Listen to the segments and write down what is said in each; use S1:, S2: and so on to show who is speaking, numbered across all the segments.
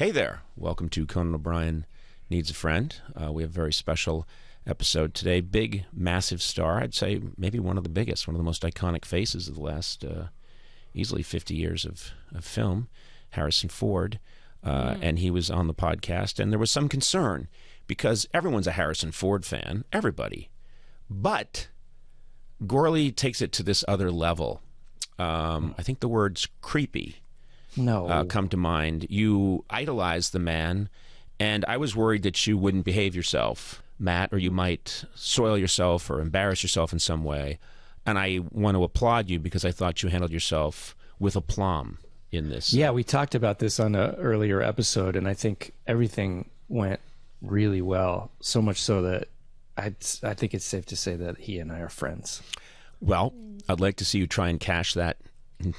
S1: Hey there. Welcome to Conan O'Brien Needs a Friend. We have a very special episode today. Big, massive star. I'd say maybe one of the biggest, one of the most iconic faces of the last easily 50 years of film, Harrison Ford. And he was on the podcast, and there was some concern because everyone's a Harrison Ford fan, everybody. But Gourley takes it to this other level. I think the words creepy come to mind. You idolize the man, and I was worried that you wouldn't behave yourself, Matt, or you might soil yourself or embarrass yourself in some way. And I want to applaud you because I thought you handled yourself with aplomb in this.
S2: Yeah, we talked about this on an earlier episode, and I think everything went really well, so much so that I think it's safe to say that he and I are friends.
S1: Well, I'd like to see you try and cash that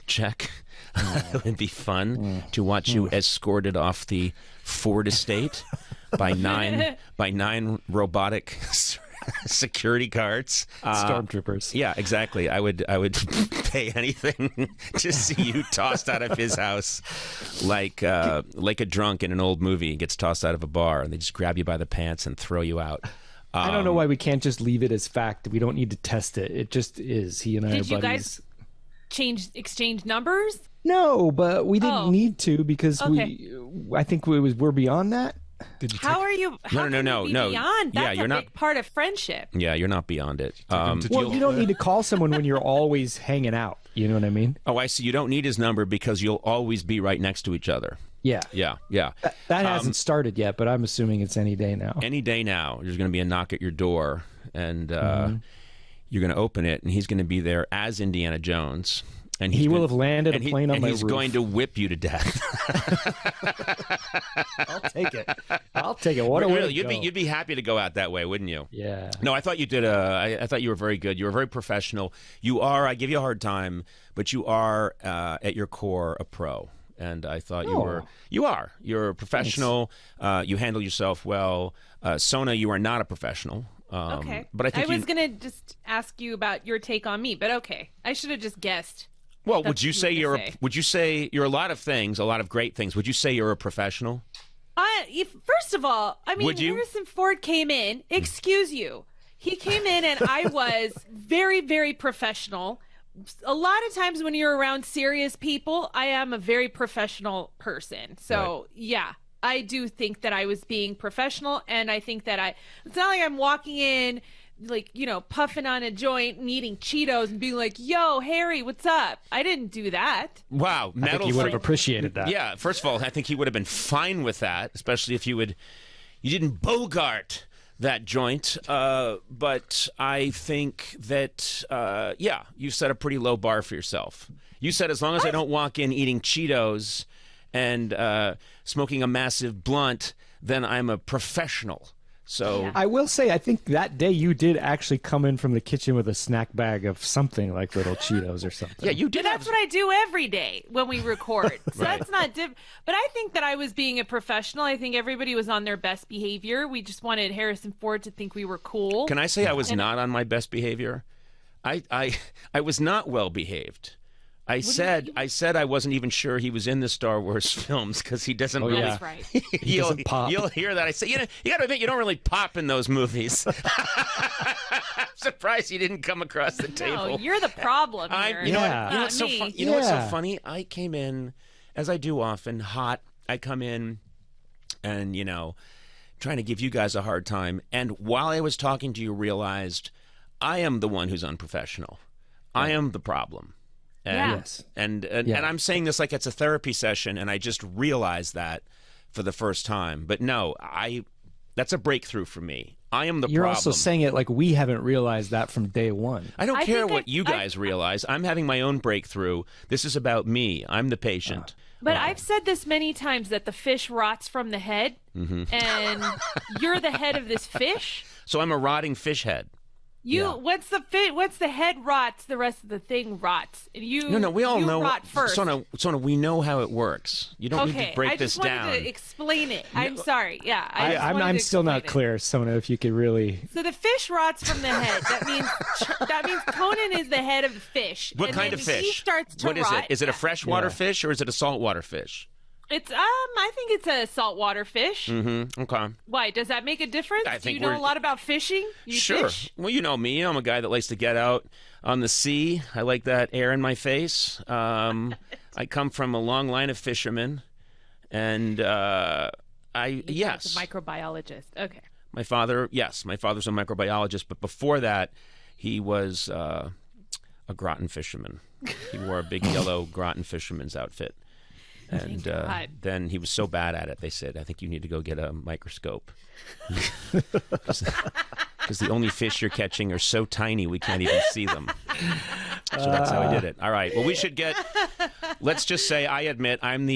S1: check. It would be fun to watch you escorted off the Ford estate by nine robotic security guards,
S2: stormtroopers.
S1: Yeah, exactly. I would pay anything to see you tossed out of his house, like a drunk in an old movie. He gets tossed out of a bar, and they just grab you by the pants and throw you out.
S2: I don't know why we can't just leave it as fact. We don't need to test it. It just is. He and I are buddies. Did you guys
S3: exchange numbers?
S2: No, but we didn't need to because I think we're beyond that.
S3: How are you? How
S1: No.
S3: Beyond? That's
S1: you're not
S3: big part of friendship.
S1: Yeah, you're not beyond it.
S2: Well, you don't need to call someone when you're always hanging out. You know what I mean?
S1: Oh, I see. You don't need his number because you'll always be right next to each other.
S2: Yeah. That hasn't started yet, but I'm assuming it's any day now.
S1: Any day now, there's going to be a knock at your door, and you're going to open it, and he's going to be there as Indiana Jones. And
S2: he will have landed a plane on my roof.
S1: And he's going to whip you to death.
S2: I'll take it. What a way to go.
S1: You'd be happy to go out that way, wouldn't you?
S2: Yeah.
S1: No, I thought you did. I thought you were very good. You were very professional. You are. I give you a hard time, but you are at your core a pro. And I thought you were. You are. You're a professional. You handle yourself well. Sona, you are not a professional.
S3: Okay.
S1: But I
S3: was going to just ask you about your take on me, but okay. I should have just guessed.
S1: Well, would you say you're a lot of things, a lot of great things? Would you say you're a professional?
S3: First of all, I mean, Harrison Ford came in. Excuse you. He came in and I was very, very professional. A lot of times when you're around serious people, I am a very professional person. So, yeah, I do think that I was being professional. And I think that it's not like I'm walking in, like, you know, puffing on a joint and eating Cheetos and being like, yo, Harry, what's up? I didn't do that.
S1: Wow.
S2: I think he would have appreciated that.
S1: Yeah. First of all, I think he would have been fine with that, especially if you didn't bogart that joint. But I think that, you set a pretty low bar for yourself. You said, as long as I don't walk in eating Cheetos and smoking a massive blunt, then I'm a professional. So
S2: I will say, I think that day you did actually come in from the kitchen with a snack bag of something like little Cheetos or something.
S1: Yeah, you did.
S3: But that's what I do every day when we record. So that's not But I think that I was being a professional. I think everybody was on their best behavior. We just wanted Harrison Ford to think we were cool.
S1: Can I say I was not on my best behavior? I was not well behaved. I said I wasn't even sure he was in the Star Wars films because he doesn't really.
S3: That's right.
S1: You'll hear that. I say, you got to admit, you don't really pop in those movies. I'm surprised he didn't come across the table.
S3: No, you're the problem here.
S1: You know what's so funny? I came in, as I do often, hot. I come in and, trying to give you guys a hard time. And while I was talking to you, realized I am the one who's unprofessional. I am the problem. And I'm saying this like it's a therapy session, and I just realized that for the first time. But no, that's a breakthrough for me. I am the problem.
S2: You're also saying it like we haven't realized that from day one.
S1: I don't care what you guys realize. I'm having my own breakthrough. This is about me. I'm the patient.
S3: But I've said this many times that the fish rots from the head, and you're the head of this fish.
S1: So I'm a rotting fish head.
S3: What's the head rots, the rest of the thing rots.
S1: No, we all know.
S3: Rot first.
S1: Sona, we know how it works. You don't need to break this down.
S3: I just wanted to explain it. I'm sorry. Yeah,
S2: I'm still not clear, Sona. If you could really.
S3: So the fish rots from the head. That means Conan is the head of the fish.
S1: What kind of fish?
S3: He starts to
S1: rot. What is it? Is it a freshwater
S3: fish
S1: or is it a saltwater fish?
S3: It's I think it's a saltwater fish.
S1: Mm-hmm. Okay.
S3: Why? Does that make a difference?
S1: I think
S3: Do you know a lot about fishing?
S1: Sure.
S3: Fish?
S1: Well, you know me. I'm a guy that likes to get out on the sea. I like that air in my face. I come from a long line of fishermen, and yes,
S3: a microbiologist. Okay.
S1: My father's a microbiologist, but before that, he was a gratin fisherman. He wore a big yellow gratin fisherman's outfit. And then he was so bad at it, they said, I think you need to go get a microscope. Because the only fish you're catching are so tiny we can't even see them. So that's how he did it. All right. Well, let's just say I admit I am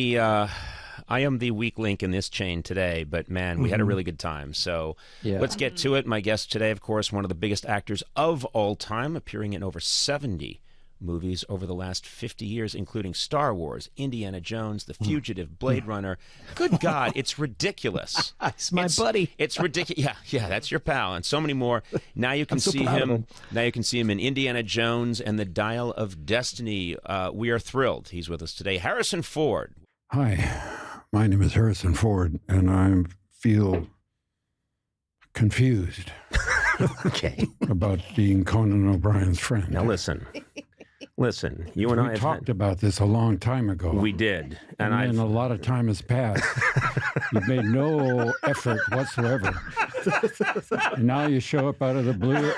S1: the weak link in this chain today, but man, we had a really good time. So let's get to it. My guest today, of course, one of the biggest actors of all time, appearing in over 70 movies over the last 50 years, including Star Wars, Indiana Jones, The Fugitive, Blade Runner. Good God, it's ridiculous.
S2: It's my buddy.
S1: It's ridiculous. Yeah, that's your pal, and so many more. Now you can see him. Now you can see him in Indiana Jones and the Dial of Destiny. We are thrilled he's with us today. Harrison Ford.
S4: Hi, my name is Harrison Ford, and I feel confused.
S1: Okay.
S4: About being Conan O'Brien's friend.
S1: Now listen, you and I have
S4: talked about this a long time ago.
S1: We did.
S4: And then a lot of time has passed. You've made no effort whatsoever. And now you show up out of the blue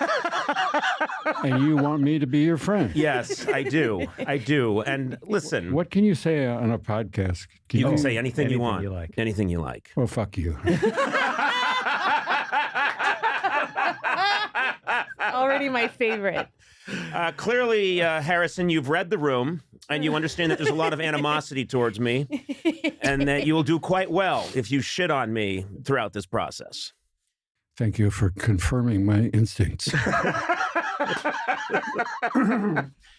S4: and you want me to be your friend.
S1: Yes, I do. And listen.
S4: What can you say on a podcast?
S1: You can say anything you want.
S2: like.
S1: Anything you like.
S4: Well, fuck you.
S3: Already my favorite.
S1: Clearly, Harrison, you've read the room, and you understand that there's a lot of animosity towards me, and that you will do quite well if you shit on me throughout this process.
S4: Thank you for confirming my instincts.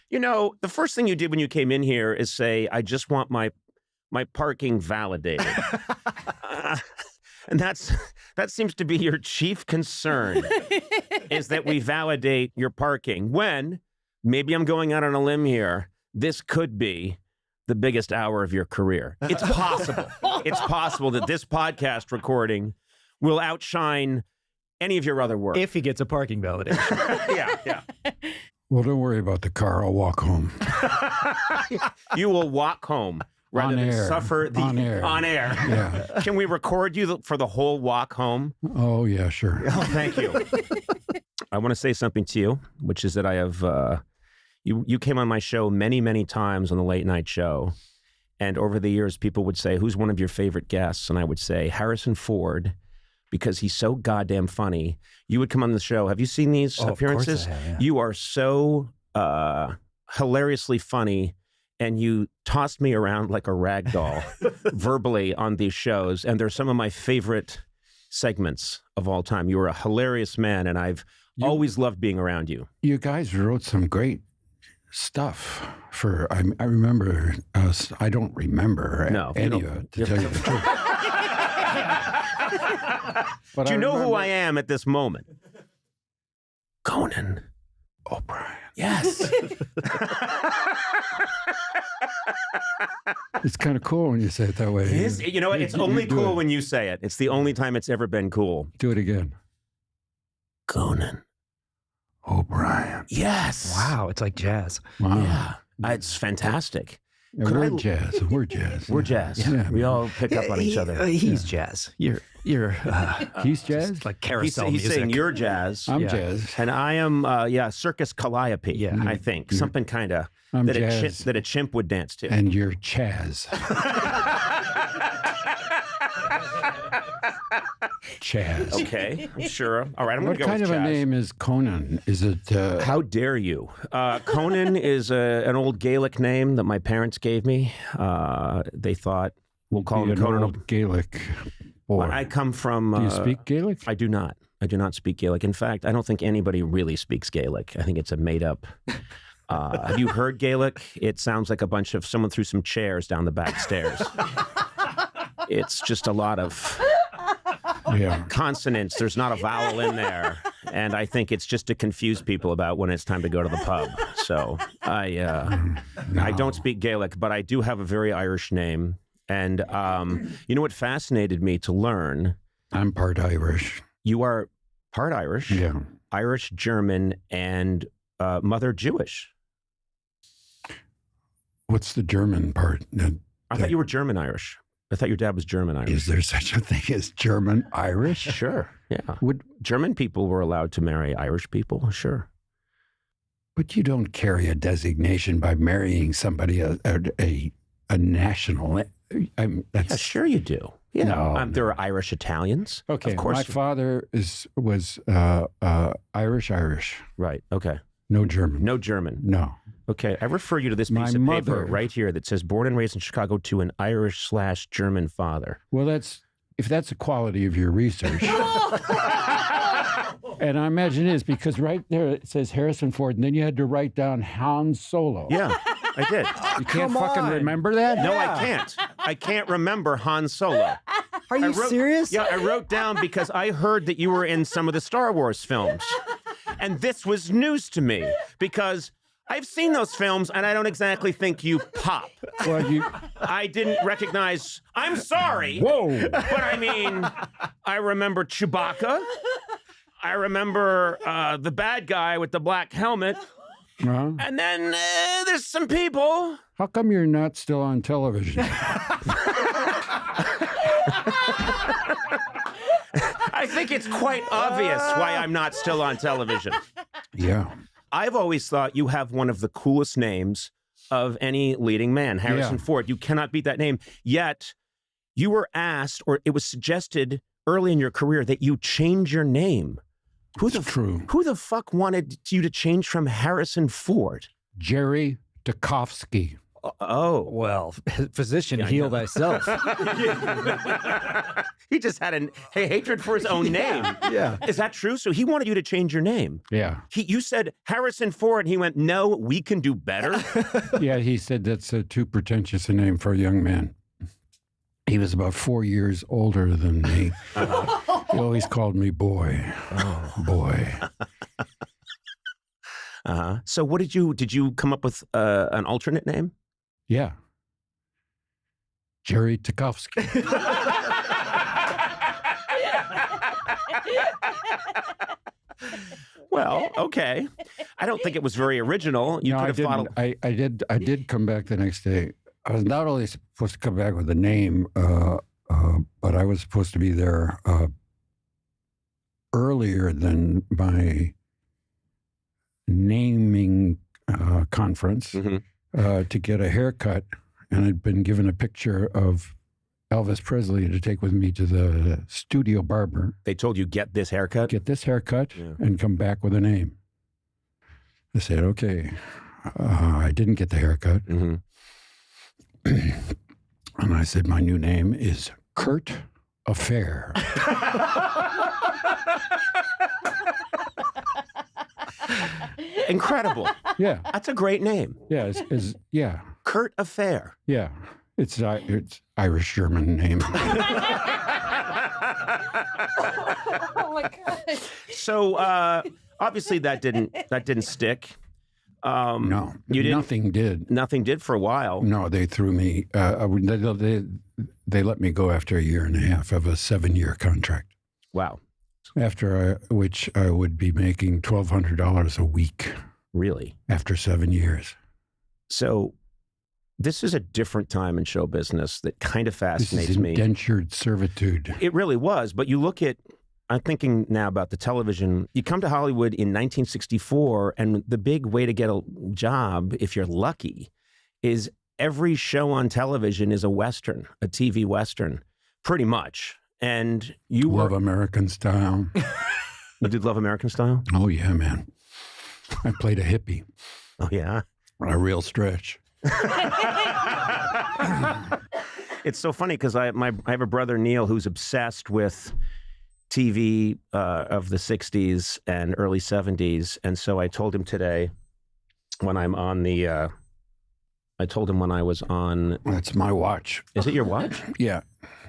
S1: You know, the first thing you did when you came in here is say, I just want my parking validated. And that seems to be your chief concern, is that we validate your parking. When, maybe I'm going out on a limb here, this could be the biggest hour of your career. It's possible. It's possible that this podcast recording will outshine any of your other work.
S2: If he gets a parking validation.
S1: Yeah.
S4: Well, don't worry about the car. I'll walk home.
S1: You will walk home. Rather than suffer the
S4: on air.
S1: Yeah. Can we record you for the whole walk home?
S4: Oh, yeah, sure.
S1: Oh, thank you. I want to say something to you, which is that I have, you came on my show many, many times on the late night show. And over the years, people would say, who's one of your favorite guests? And I would say, Harrison Ford, because he's so goddamn funny. You would come on the show. Have you seen these appearances?
S2: Of course I have, yeah.
S1: You are so hilariously funny. And you tossed me around like a rag doll verbally on these shows. And they're some of my favorite segments of all time. You were a hilarious man, and I've always loved being around you.
S4: You guys wrote some great stuff for, I remember, I don't remember any of it, to tell you the truth. But
S1: do you know who I am at this moment? Conan
S4: O'Brien.
S1: Yes.
S4: It's kind of cool when you say it that way.
S1: You know what? It's only cool when you say it. It's the only time it's ever been cool.
S4: Do it again.
S1: Conan
S4: O'Brien.
S1: Yes.
S2: Wow, it's like jazz.
S4: Wow.
S1: Yeah. It's fantastic.
S4: Yeah, we're jazz. We're jazz.
S1: We're jazz.
S4: Yeah.
S1: We all pick up on each other.
S2: He's jazz. You're
S4: he's jazz?
S2: like carousel
S1: he's
S2: music.
S1: saying you're jazz.
S4: I'm jazz.
S1: And I am, Circus Calliope, I think. Something kind of that a chimp would dance to.
S4: And you're Chaz. Chaz.
S1: Okay, I'm sure. All right, I'm going to go with Chaz.
S4: What kind of a name is Conan? Is it...
S1: How dare you? Conan is an old Gaelic name that my parents gave me. They thought, we'll call him Conan.
S4: Old Gaelic boy.
S1: I come from...
S4: Do you speak Gaelic?
S1: I do not. I do not speak Gaelic. In fact, I don't think anybody really speaks Gaelic. I think it's a made-up... have you heard Gaelic? It sounds like a bunch of... Someone threw some chairs down the back stairs. It's just a lot of... consonants. There's not a vowel in there, and I think it's just to confuse people about when it's time to go to the pub. So I don't speak Gaelic, but I do have a very Irish name, And you know what fascinated me to learn?
S4: I'm part Irish.
S1: You are part Irish,
S4: Yeah.
S1: Irish, German, and mother Jewish.
S4: What's the German part?
S1: I thought you were German Irish. I thought your dad was German Irish.
S4: Is there such a thing as German Irish?
S1: Sure, yeah.
S4: Would,
S1: German people were allowed to marry Irish people, sure.
S4: but you don't carry a designation by marrying somebody a national.
S1: Yeah, sure you do. Yeah,
S4: No,
S1: there are Irish Italians.
S4: Okay,
S1: of course.
S4: my father was Irish.
S1: Right. Okay.
S4: No German.
S1: No German.
S4: No.
S1: Okay. I refer you to this
S4: My
S1: piece of paper
S4: mother-
S1: right here that says "Born and raised in Chicago to an Irish/German father."
S4: Well, if that's the quality of your research. And I imagine it is, because right there it says Harrison Ford, and then you had to write down Han Solo.
S1: Yeah, I did.
S4: You can't
S5: Come
S4: fucking
S5: on.
S4: remember that?
S1: No,
S5: Yeah.
S1: I can't. I can't remember Han Solo.
S5: Are you serious?
S1: Yeah, I wrote down because I heard that you were in some of the Star Wars films. And this was news to me because I've seen those films and I don't exactly think you pop.
S4: Well,
S1: I didn't recognize, I'm sorry.
S4: whoa.
S1: But I mean, I remember Chewbacca. I remember the bad guy with the black helmet.
S4: Uh-huh.
S1: And then there's some people.
S4: How come you're not still on television?
S1: I think it's quite obvious why I'm not still on television.
S4: Yeah.
S1: I've always thought you have one of the coolest names of any leading man, Harrison
S4: Yeah.
S1: Ford. You cannot beat that name. Yet you were asked, or it was suggested early in your career, that you change your name.
S4: True.
S1: Who the fuck wanted you to change from Harrison Ford?
S4: Jerry Tchaikovsky.
S1: Oh.
S5: Well, physician,
S1: Yeah, I
S5: heal
S1: know.
S5: thyself.
S1: He just had a hatred for his own name.
S5: Yeah.
S1: Is that true? So he wanted you to change your name.
S4: Yeah.
S1: You said Harrison Ford, and he went, no, we can do better.
S4: Yeah, he said that's too pretentious a name for a young man. He was about 4 years older than me. He always called me boy. Oh, boy.
S1: So what did you come up with an alternate name?
S4: Yeah. Jerry Tchaikovsky.
S1: Well, okay. I don't think it was very original. You
S4: No,
S1: could have thought.
S4: I did come back the next day. I was not only supposed to come back with a name, but I was supposed to be there earlier than my naming conference
S1: Mhm.
S4: To get a haircut, and I'd been given a picture of Elvis Presley to take with me to the studio barber.
S1: They told you get this haircut.
S4: Get this haircut
S1: Yeah.
S4: and come back with a name. I said, okay. I didn't get the haircut.
S1: Mm-hmm.
S4: And I said, my new name is Kurt Affair.
S1: Incredible.
S4: Yeah,
S1: That's a great name,
S4: yeah, yeah,
S1: Kurt Affair.
S4: yeah. It's Irish German name.
S3: Oh my god.
S1: So obviously that didn't stick.
S4: No,
S1: you didn't.
S4: nothing did.
S1: Nothing did for a while.
S4: No, they threw me. They let me go after a year and a half of a 7-year contract.
S1: Wow.
S4: After which I would be making $1,200 a week
S1: Really?
S4: after 7 years.
S1: So this is a different time in show business that kind of
S4: This
S1: fascinates
S4: is
S1: me.
S4: indentured servitude.
S1: It really was. But you look at, I'm thinking now about the television. You come to Hollywood in 1964, and the big way to get a job, if you're lucky, is every show on television is a Western, a TV Western, pretty much. And you
S4: Love
S1: were,
S4: American Style.
S1: you did Love American Style?
S4: Oh, yeah, man. I played a hippie,
S1: Oh, yeah.
S4: a real stretch.
S1: It's so funny because I have a brother, Neil, who's obsessed with TV of the 60s and early 70s. And so I told him today when I'm on the, I told him when I was on,
S4: That's my watch.
S1: is it your watch?
S4: Yeah.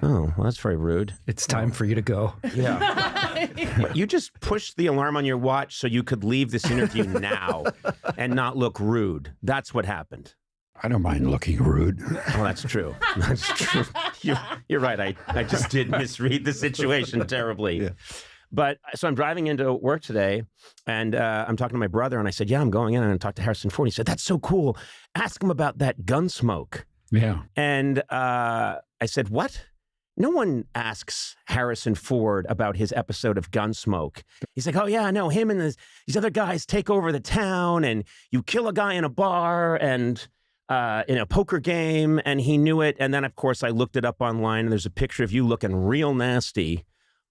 S1: Oh, well, that's very rude.
S5: It's time for you to go.
S1: Yeah. You just pushed the alarm on your watch so you could leave this interview now and not look rude. That's what happened.
S4: I don't mind looking rude.
S1: Well, that's true. That's true. You're right. I just did misread the situation terribly. Yeah. But so I'm driving into work today, and I'm talking to my brother, and I said, yeah, I'm going in and I'm going to talk to Harrison Ford. He said, that's so cool. Ask him about that Gunsmoke.
S4: Yeah.
S1: And I said, what? No one asks Harrison Ford about his episode of Gunsmoke. He's like, oh, yeah, I know. Him and these other guys take over the town, and you kill a guy in a bar and in a poker game, and he knew it. And then, of course, I looked it up online, and there's a picture of you looking real nasty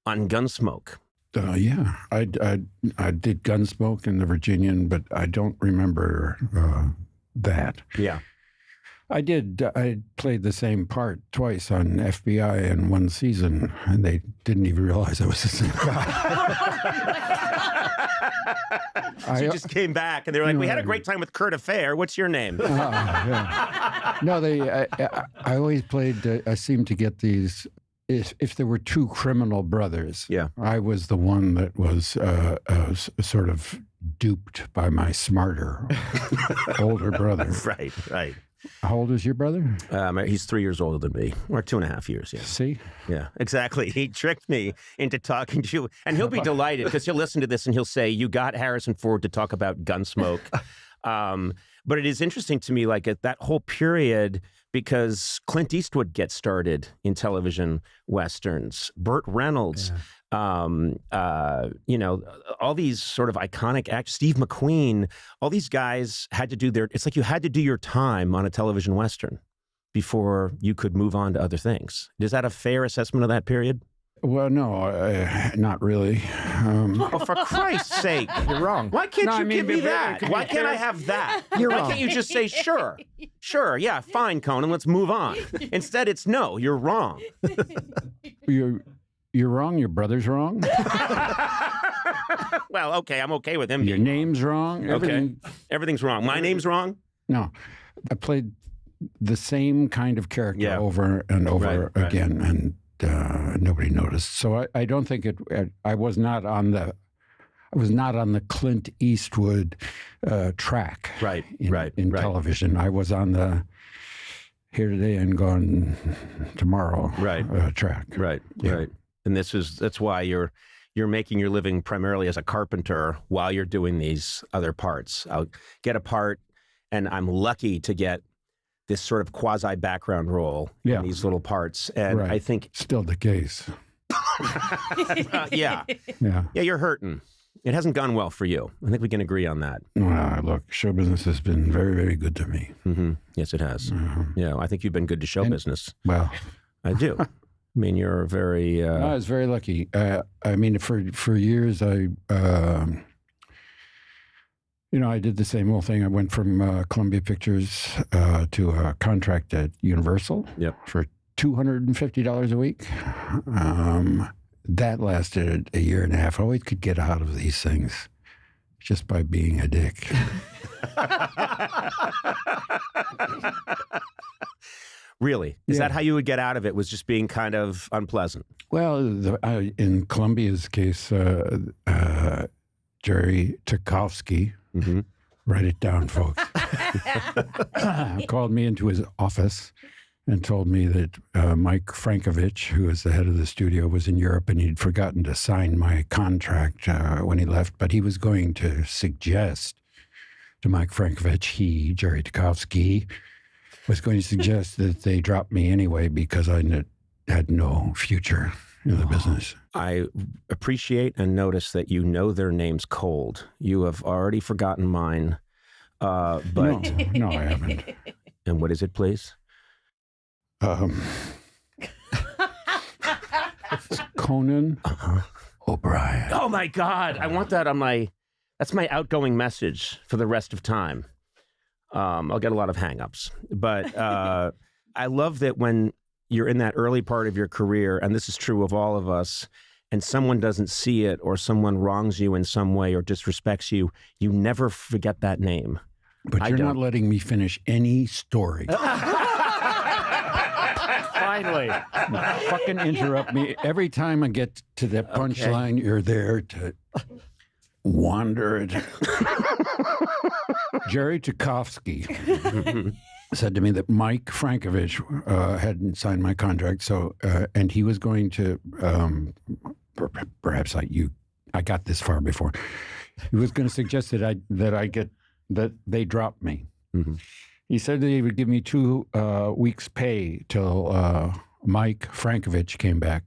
S1: on Gunsmoke.
S4: Yeah, I did Gunsmoke in the Virginian, but I don't remember that.
S1: Yeah.
S4: I played the same part twice on FBI in one season, and they didn't even realize I was the same guy.
S1: So you just came back, and they were like, we had a great time with Kurt Affair. What's your name?
S4: Yeah. No, I always played, I seemed to get these, if there were two criminal brothers,
S1: yeah,
S4: I was the one that was sort of duped by my smarter older brother.
S1: Right.
S4: How old is your brother?
S1: He's 3 years older than me, or 2.5 years. Yeah.
S4: See?
S1: Yeah, exactly. He tricked me into talking to you, and he'll be delighted because he'll listen to this and he'll say, "You got Harrison Ford to talk about Gunsmoke." But it is interesting to me, like at that whole period, because Clint Eastwood gets started in television westerns, Burt Reynolds. Yeah. All these sort of iconic actors, Steve McQueen, all these guys had to do it's like you had to do your time on a television Western before you could move on to other things. Is that a fair assessment of that period?
S4: Well, no, not really.
S1: Oh, for Christ's sake.
S5: You're wrong.
S1: Why can't you give me that? Why can't I have that?
S5: You're wrong.
S1: Why can't you just say, sure, yeah, fine, Conan, let's move on. Instead, it's no, you're wrong.
S4: You're wrong. Your brother's wrong.
S1: Well, okay, I'm okay with him.
S4: Your name's wrong.
S1: Everything's wrong. My name's wrong?
S4: No. I played the same kind of character over and over again, and nobody noticed. So I don't think I was not on the Clint Eastwood track. In television. I was on the here today and gone tomorrow track.
S1: Right. And that's why you're making your living primarily as a carpenter while you're doing these other parts. I'll get a part, and I'm lucky to get this sort of quasi background role in these little parts. And I think
S4: still the case.
S1: Yeah, you're hurting. It hasn't gone well for you. I think we can agree on that.
S4: Look, show business has been very, very good to me.
S1: Mm-hmm. Yes, it has. Yeah, I think you've been good to show business.
S4: Well,
S1: I do. I mean, you're very...
S4: I was very lucky. I mean, for years, I did the same old thing. I went from Columbia Pictures to a contract at Universal for $250 a week. That lasted a year and a half. I always could get out of these things just by being a dick.
S1: Really? Is that how you would get out of it, was just being kind of unpleasant?
S4: Well, in Columbia's case, Jerry Tarkovsky, write it down, folks, called me into his office and told me that Mike Frankovich, who was the head of the studio, was in Europe and he'd forgotten to sign my contract when he left, but he was going to suggest to Mike Frankovich, Jerry Tarkovsky, was going to suggest that they drop me anyway because I had no future in the business.
S1: I appreciate and notice that you know their names cold. You have already forgotten mine, but...
S4: No, I haven't.
S1: And what is it, please?
S4: Conan O'Brien.
S1: Oh, my God. I want that on that's my outgoing message for the rest of time. I'll get a lot of hang-ups. But I love that when you're in that early part of your career, and this is true of all of us, and someone doesn't see it or someone wrongs you in some way or disrespects you, you never forget that name.
S4: But you're not letting me finish any story.
S1: Finally.
S4: Fucking interrupt me. Every time I get to that punchline, you're there to wander it. Jerry Tarkovsky said to me that Mike Frankovich hadn't signed my contract, so and he was going to perhaps I got this far before. He was going to suggest that they drop me.
S1: Mm-hmm.
S4: He said that he would give me 2 weeks' pay till Mike Frankovich came back,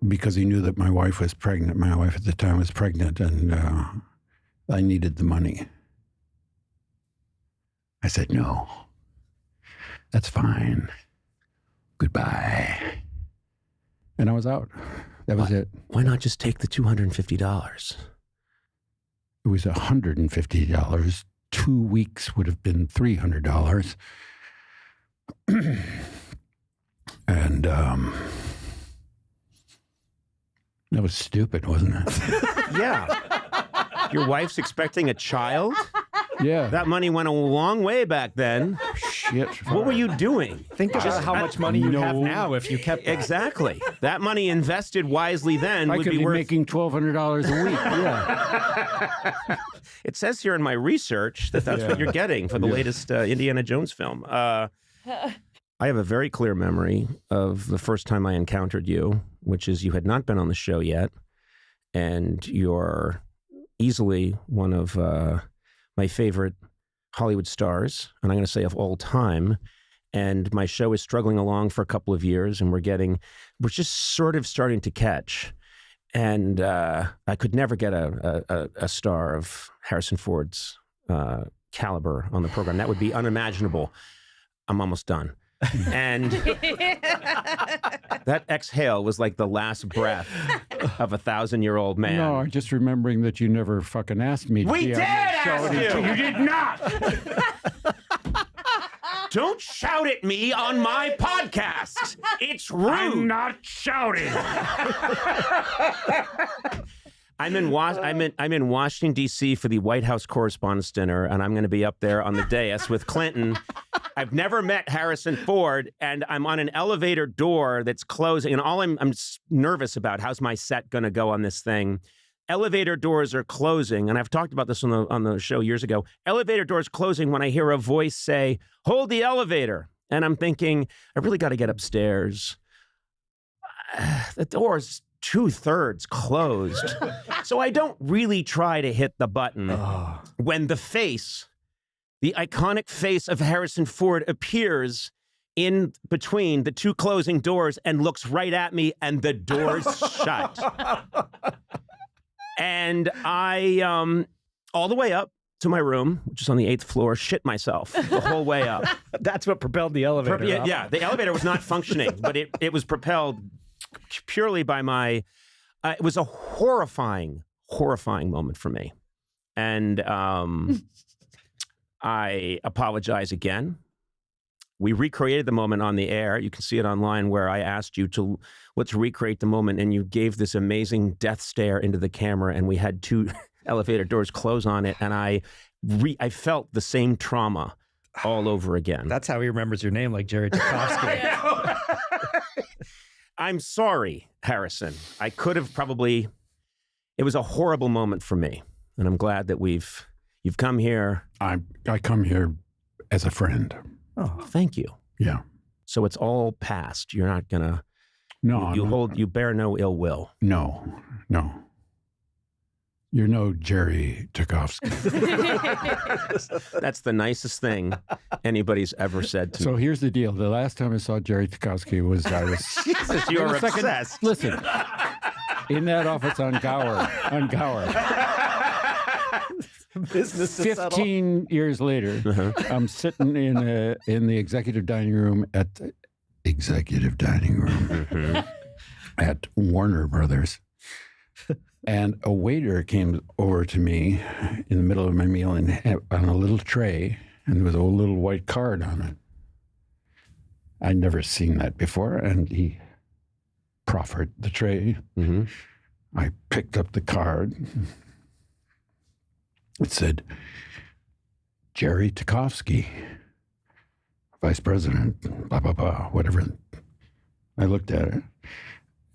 S4: because he knew that my wife was pregnant. My wife at the time was pregnant, and I needed the money. I said, no, that's fine. Goodbye. And I was out. That was it.
S1: Why not just take the $250?
S4: It was $150. 2 weeks would have been $300. And that was stupid, wasn't it?
S1: Yeah. Your wife's expecting a child?
S4: Yeah.
S1: That money went a long way back then.
S4: Shit.
S1: What were you doing?
S2: Think about how much money you have now if you kept that.
S1: Exactly. That money invested wisely then
S4: I
S1: would
S4: could
S1: be
S4: be
S1: worth...
S4: making $1,200 a week. Yeah.
S1: It says here in my research that that's what you're getting for the latest Indiana Jones film. I have a very clear memory of the first time I encountered you, which is you had not been on the show yet, and you're easily one of my favorite Hollywood stars, and I'm going to say of all time. And my show is struggling along for a couple of years, and we're just sort of starting to catch. And I could never get a star of Harrison Ford's caliber on the program. That would be unimaginable. I'm almost done. And that exhale was like the last breath of a 1,000-year-old man.
S4: No, I'm just remembering that you never fucking asked me.
S1: We did ask you!
S4: You did not!
S1: Don't shout at me on my podcast. It's rude.
S4: I'm not shouting.
S1: I'm in Washington, D.C. for the White House Correspondents' Dinner, and I'm going to be up there on the dais with Clinton. I've never met Harrison Ford, and I'm on an elevator door that's closing, and all I'm nervous about, how's my set going to go on this thing? Elevator doors are closing, and I've talked about this on the show years ago. Elevator doors closing when I hear a voice say, "Hold the elevator." And I'm thinking, I really got to get upstairs. The door's 2/3 closed. So I don't really try to hit the button when the iconic face of Harrison Ford appears in between the 2 closing doors and looks right at me, and the door's shut. And I, all the way up to my room, which is on the 8th floor, shit myself the whole way up.
S2: That's what propelled the elevator up.
S1: Yeah, the elevator was not functioning, but it was propelled purely by my... it was a horrifying moment for me. And I apologize again. We recreated the moment on the air. You can see it online, where I asked you to, let's recreate the moment, and you gave this amazing death stare into the camera, and we had 2 elevator doors close on it, and I felt the same trauma all over again.
S2: That's how he remembers your name, like Jerry Tchaikovsky.
S1: I'm sorry, Harrison. I could have probably... It was a horrible moment for me, and I'm glad that you've come here.
S4: I come here as a friend.
S1: Oh, thank you.
S4: Yeah.
S1: So it's all past. You're not gonna...
S4: No.
S1: You bear no ill will.
S4: No. You're no Jerry Tchaikovsky.
S1: That's the nicest thing anybody's ever said to me.
S4: So here's the deal. The last time I saw Jerry Tchaikovsky was
S1: Jesus, you're obsessed.
S4: Listen, in that office on Gower.
S2: Business is
S4: 15 years later, I'm sitting in the executive dining room at at Warner Brothers. And a waiter came over to me in the middle of my meal and had on a little tray, and with a little white card on it. I'd never seen that before, and he proffered the tray.
S1: Mm-hmm.
S4: I picked up the card. It said, Jerry Tchaikovsky, Vice President, blah, blah, blah, whatever. I looked at it,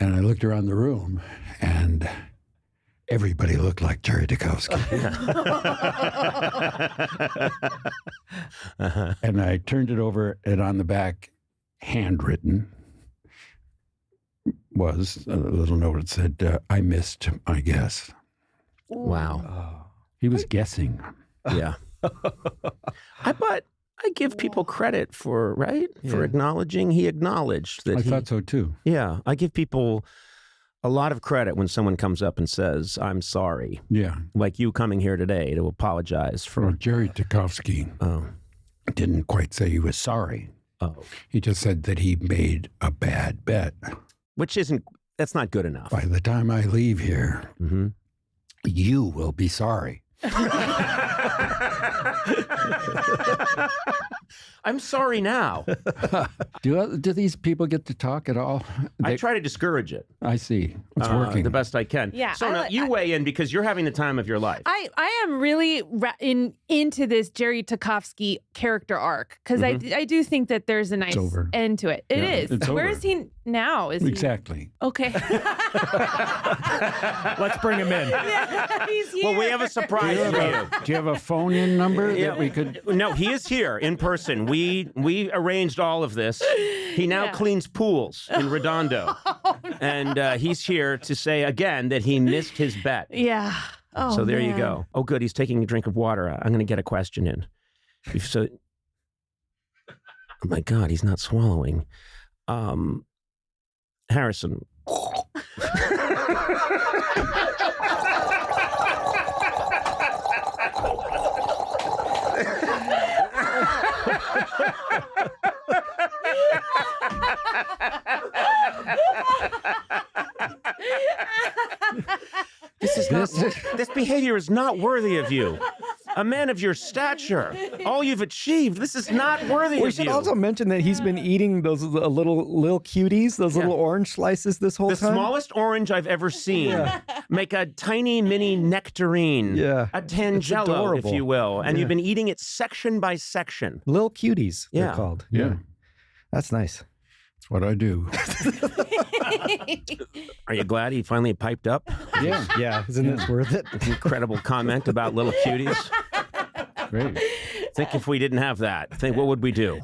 S4: and I looked around the room, and everybody looked like Jerry Dukovsky. And I turned it over, and on the back, handwritten, was a little note that said, I missed my guess.
S1: Wow.
S4: He was guessing.
S1: Yeah. But I give people credit for, for acknowledging. He acknowledged that
S4: I thought so too.
S1: Yeah. I give people a lot of credit when someone comes up and says, I'm sorry.
S4: Yeah.
S1: Like you coming here today to apologize for.
S4: Well, Jerry Dukovsky didn't quite say he was sorry.
S1: Oh.
S4: He just said that he made a bad bet.
S1: That's not good enough.
S4: By the time I leave here, you will be sorry.
S1: I'm sorry now.
S4: Do these people get to talk at all?
S1: I try to discourage it.
S4: I see. It's working.
S1: The best I can.
S3: Yeah.
S1: Sona, you weigh in because you're having the time of your life.
S3: I am really into this Jerry Dukovsky character arc because I do think that there's a nice end to it. It is. Where is he now?
S4: Exactly.
S3: Okay.
S2: Let's bring him in.
S3: Yeah, he's here.
S1: Well, we have a surprise for you.
S4: Do you have a phone-in number that we could?
S1: No, he is here in person. We arranged all of this. He now cleans pools in Redondo. And he's here to say again that he missed his bet.
S3: Yeah. Oh,
S1: so there you go. Oh, good. He's taking a drink of water. I'm going to get a question in. So, oh my God, he's not swallowing. Harrison. This behavior is not worthy of you. A man of your stature, all you've achieved, this is not worthy of you.
S5: We should also mention that he's been eating those little cuties, those little orange slices this whole time.
S1: The smallest orange I've ever seen. Make a tiny mini nectarine.
S5: Yeah.
S1: A tangelo, if you will. And you've been eating it section by section.
S5: Little cuties, they're called.
S4: Yeah.
S5: That's nice.
S4: That's what I do.
S1: Are you glad he finally piped up?
S5: Yeah. Yeah. Isn't it worth it?
S1: Incredible comment about little cuties.
S4: Great.
S1: Think if we didn't have that, what would we do?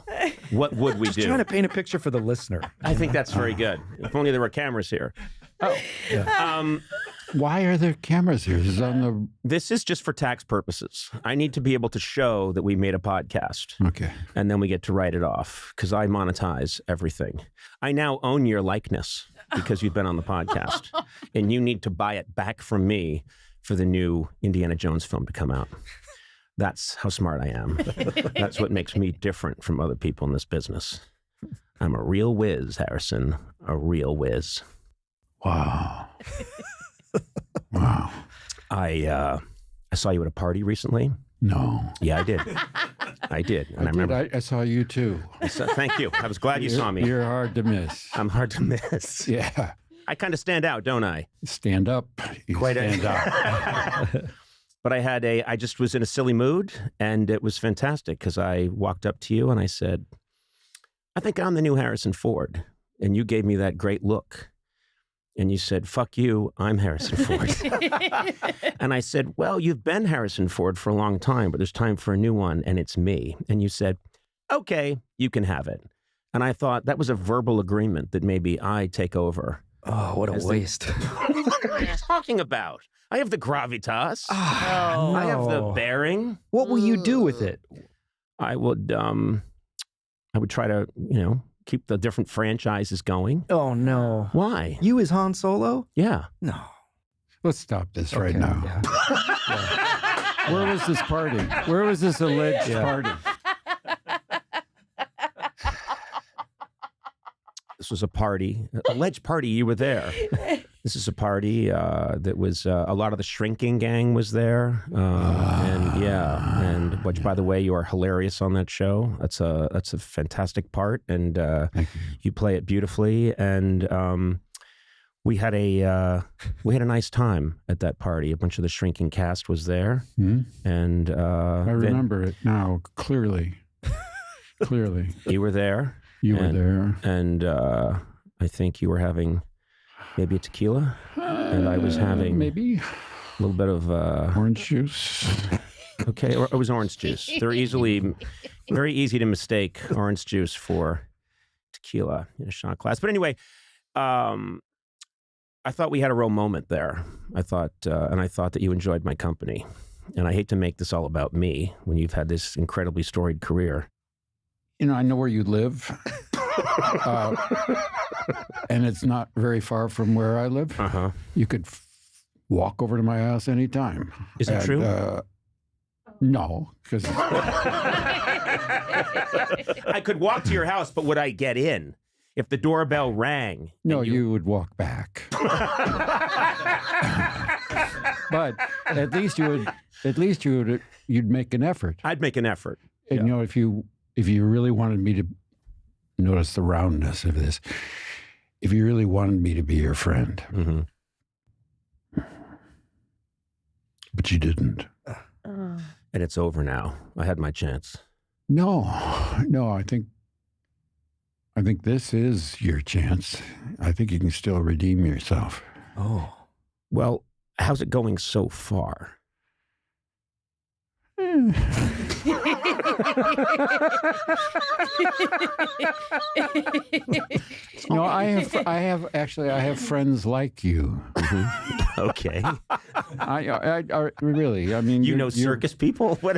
S1: What would we do?
S5: Just trying to paint a picture for the listener.
S1: I think that's very good. If only there were cameras here. Oh.
S5: Yeah.
S4: Why are there cameras here?
S1: This is just for tax purposes. I need to be able to show that we made a podcast.
S4: Okay.
S1: And then we get to write it off because I monetize everything. I now own your likeness because you've been on the podcast. And you need to buy it back from me for the new Indiana Jones film to come out. That's how smart I am. That's what makes me different from other people in this business. I'm a real whiz, Harrison. A real whiz.
S4: Wow. Wow.
S1: I saw you at a party recently.
S4: No.
S1: Yeah, I did. I did. And I remember.
S4: I saw you too.
S1: Thank you. I was glad you saw me.
S4: You're hard to miss.
S1: I'm hard to miss.
S4: Yeah.
S1: I kind of stand out, don't I?
S4: Stand up. You
S1: Quite
S4: stand up.
S1: But I just was in a silly mood, and it was fantastic because I walked up to you and I said, I think I'm the new Harrison Ford. And you gave me that great look. And you said, fuck you, I'm Harrison Ford. And I said, well, you've been Harrison Ford for a long time, but there's time for a new one, and it's me. And you said, okay, you can have it. And I thought that was a verbal agreement that maybe I take over.
S5: Oh, what a waste.
S1: What are you talking about? I have the gravitas.
S5: Oh,
S1: I have the bearing.
S5: What will you do with it?
S1: I would try to, keep the different franchises going.
S5: Oh, no.
S1: Why?
S5: You as Han Solo?
S1: Yeah.
S5: No.
S4: Let's stop this right now.
S5: Yeah.
S4: Where was this party? Where was this alleged party?
S1: This was a party, alleged party. You were there. This is a party that was a lot of the Shrinking Gang was there, and which, by the way, you are hilarious on that show. That's a fantastic part, and you play it beautifully. And we had a nice time at that party. A bunch of the Shrinking cast was there, and
S4: I remember it now clearly. Clearly,
S1: you were there.
S4: You were there,
S1: and I think you were having maybe a tequila, and I was having
S4: maybe
S1: A little bit of
S4: orange juice.
S1: Okay, or it was orange juice. They're very easy to mistake orange juice for tequila in a shot glass. But anyway, I thought we had a real moment there. I thought that you enjoyed my company. And I hate to make this all about me when you've had this incredibly storied career.
S4: I know where you live. And it's not very far from where I live.
S1: Uh-huh.
S4: You could walk over to my house anytime.
S1: Is it true?
S4: No, because
S1: I could walk to your house, but would I get in if the doorbell rang?
S4: No, you would walk back. But at least you'd make an effort.
S1: I'd make an effort.
S4: And if you really wanted me to notice the roundness of this, if you really wanted me to be your friend,
S1: mm-hmm.
S4: But you didn't.
S1: And it's over now. I had my chance.
S4: No, I think this is your chance. I think you can still redeem yourself.
S1: Oh. Well, how's it going so far?
S4: I have friends like you.
S1: Mm-hmm. Okay.
S4: I really, I mean,
S1: circus people? What?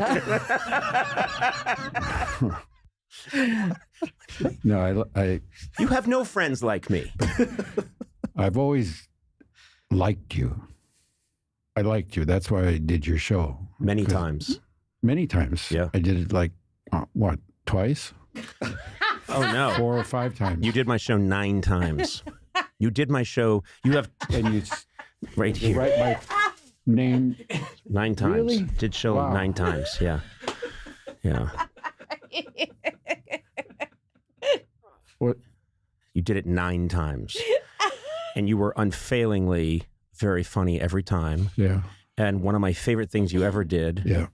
S4: No,
S1: You have no friends like me.
S4: I've always liked you. I liked you. That's why I did your show.
S1: Many times.
S4: Many times.
S1: Yeah.
S4: I did it twice?
S1: Oh, no.
S4: 4 or 5 times.
S1: You did my show 9 times. You did my show. You have...
S4: And you...
S1: Right here.
S4: Write my name...
S1: 9 times.
S4: Really?
S1: Did show 9 times. Yeah. Yeah.
S4: What?
S1: You did it 9 times. And you were unfailingly very funny every time.
S4: Yeah.
S1: And one of my favorite things you ever did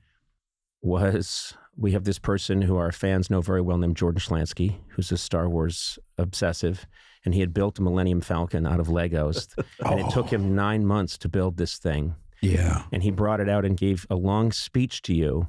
S1: was we have this person who our fans know very well named Jordan Schlansky, who's a Star Wars obsessive. And he had built a Millennium Falcon out of Legos. And it took him 9 months to build this thing.
S4: Yeah.
S1: And he brought it out and gave a long speech to you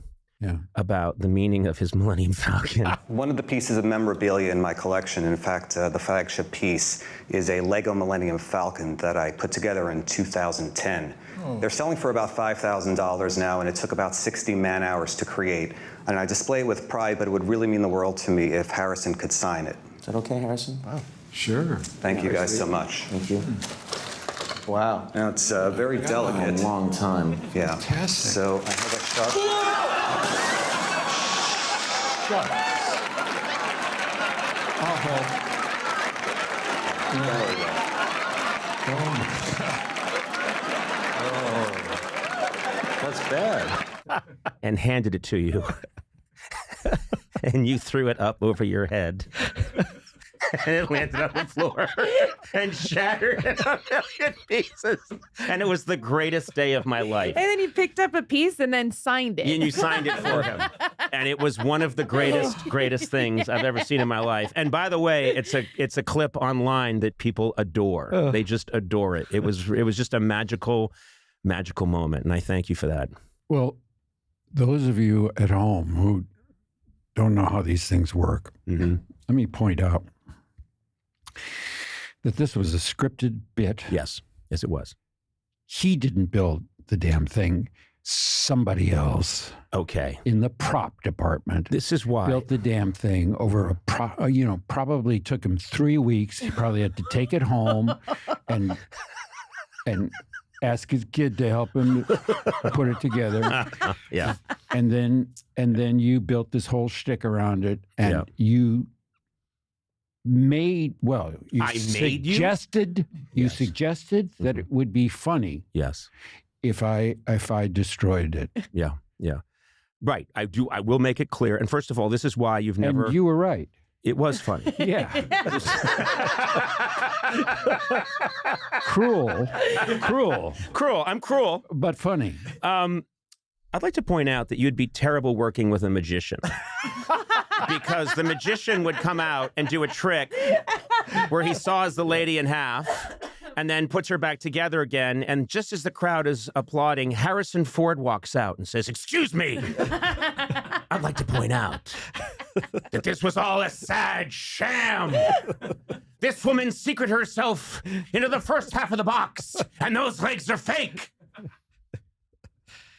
S1: about the meaning of his Millennium Falcon.
S6: One of the pieces of memorabilia in my collection, in fact, the flagship piece, is a Lego Millennium Falcon that I put together in 2010. They're selling for about $5,000 now, and it took about 60 man-hours to create. And I display it with pride, but it would really mean the world to me if Harrison could sign it.
S1: Is that okay, Harrison?
S6: Wow.
S4: Sure.
S6: Thank you guys so much.
S1: Thank you.
S6: Wow. Now, it's very delicate.
S1: A long time.
S6: Yeah.
S4: Fantastic.
S6: So I have a sharp...
S1: That's bad. And handed it to you. And you threw it up over your head. And it landed on the floor and shattered in a million pieces. And it was the greatest day of my life.
S3: And then he picked up a piece and then signed it.
S1: And you signed it for him. And it was one of the greatest things I've ever seen in my life. And by the way, it's a clip online that people adore. They just adore it. It was just a magical moment. And I thank you for that.
S4: Well, those of you at home who don't know how these things work, let me point out that this was a scripted bit.
S1: Yes, it was.
S4: He didn't build the damn thing. Somebody else.
S1: Okay.
S4: In the prop department.
S1: This is why.
S4: Built the damn thing over probably took him 3 weeks. He probably had to take it home and ask his kid to help him put it together.
S1: Yeah.
S4: And then you built this whole shtick around it, and you suggested that it would be funny.
S1: Yes.
S4: If I destroyed it.
S1: Yeah. Right. I will make it clear. And first of all, this is why you've never.
S4: And you were right.
S1: It was funny.
S4: Yeah. Cruel.
S1: I'm cruel.
S4: But funny.
S1: I'd like to point out that you'd be terrible working with a magician. Because the magician would come out and do a trick where he saws the lady in half, and then puts her back together again. And just as the crowd is applauding, Harrison Ford walks out and says, "Excuse me, I'd like to point out that this was all a sad sham. This woman secreted herself into the first half of the box, and those legs are fake."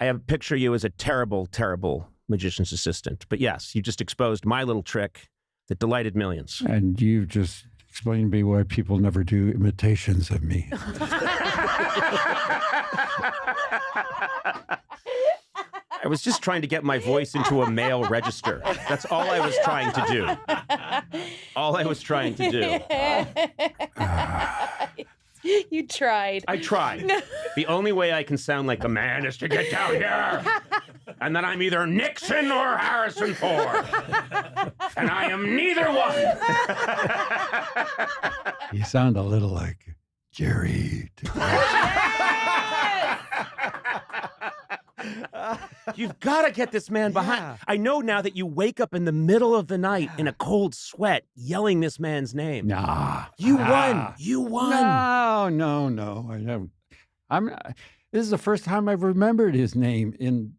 S1: I have picture you as a terrible, terrible magician's assistant. But yes, you just exposed my little trick that delighted millions.
S4: And you just explained to me why people never do imitations of me.
S1: I was just trying to get my voice into a male register. That's all I was trying to do. All I was trying to do.
S3: You tried.
S1: I tried. The only way I can sound like a man is to get down here. And then I'm either Nixon or Harrison Ford. And I am neither one.
S4: You sound a little like Jerry.
S1: You've got to get this man behind. Yeah. I know now that you wake up in the middle of the night in a cold sweat yelling this man's name.
S4: Nah.
S1: You won. You won.
S4: No. I haven't. This is the first time I've remembered his name in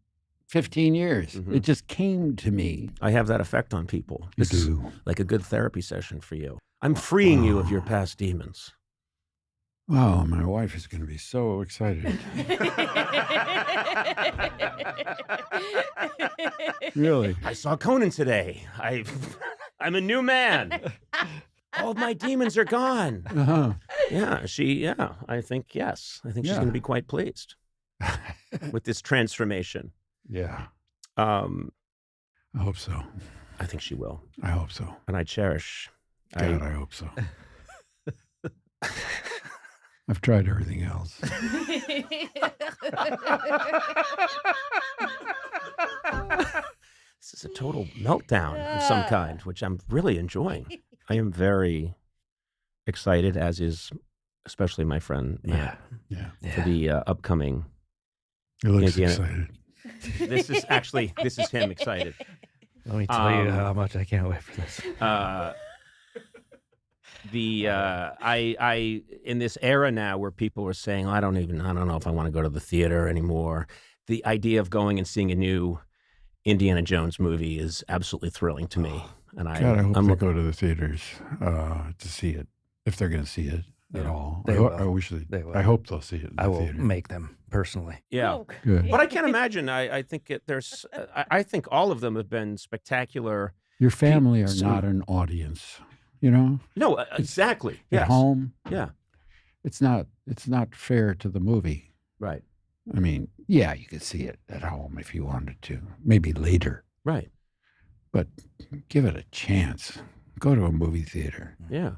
S4: 15 years. Mm-hmm. It just came to me.
S1: I have that effect on people.
S4: You
S1: this
S4: do.
S1: Is like a good therapy session for you. I'm freeing you of your past demons.
S4: Oh, my wife is going to be so excited. Really?
S1: I saw Conan today. I'm a new man. All of my demons are gone.
S4: Uh-huh.
S1: Yeah, I think, yes. I think she's going to be quite pleased with this transformation.
S4: Yeah.
S1: I
S4: hope so.
S1: I think she will.
S4: I hope so.
S1: And I cherish.
S4: God, I hope so. I've tried everything else.
S1: This is a total meltdown of some kind, which I'm really enjoying. I am very excited, as is especially my friend Matt, for the upcoming.
S4: He looks excited.
S1: This is him excited.
S2: Let me tell you how much I can't wait for this.
S1: I in this era now where people are saying, I don't know if I want to go to the theater anymore. The idea of going and seeing a new Indiana Jones movie is absolutely thrilling to me. And I
S4: hope they go to the theaters to see it, if they're going to see it at all. I hope they'll see it.
S2: I will make them personally.
S1: Yeah,
S4: good.
S1: But I can't imagine. I think there's. I think all of them have been spectacular.
S4: Your family are not an audience. You know?
S1: No, exactly.
S4: At home.
S1: Yeah.
S4: It's not fair to the movie.
S1: Right.
S4: I mean, yeah, you could see it at home if you wanted to. Maybe later.
S1: Right.
S4: But give it a chance. Go to a movie theater.
S1: Yeah.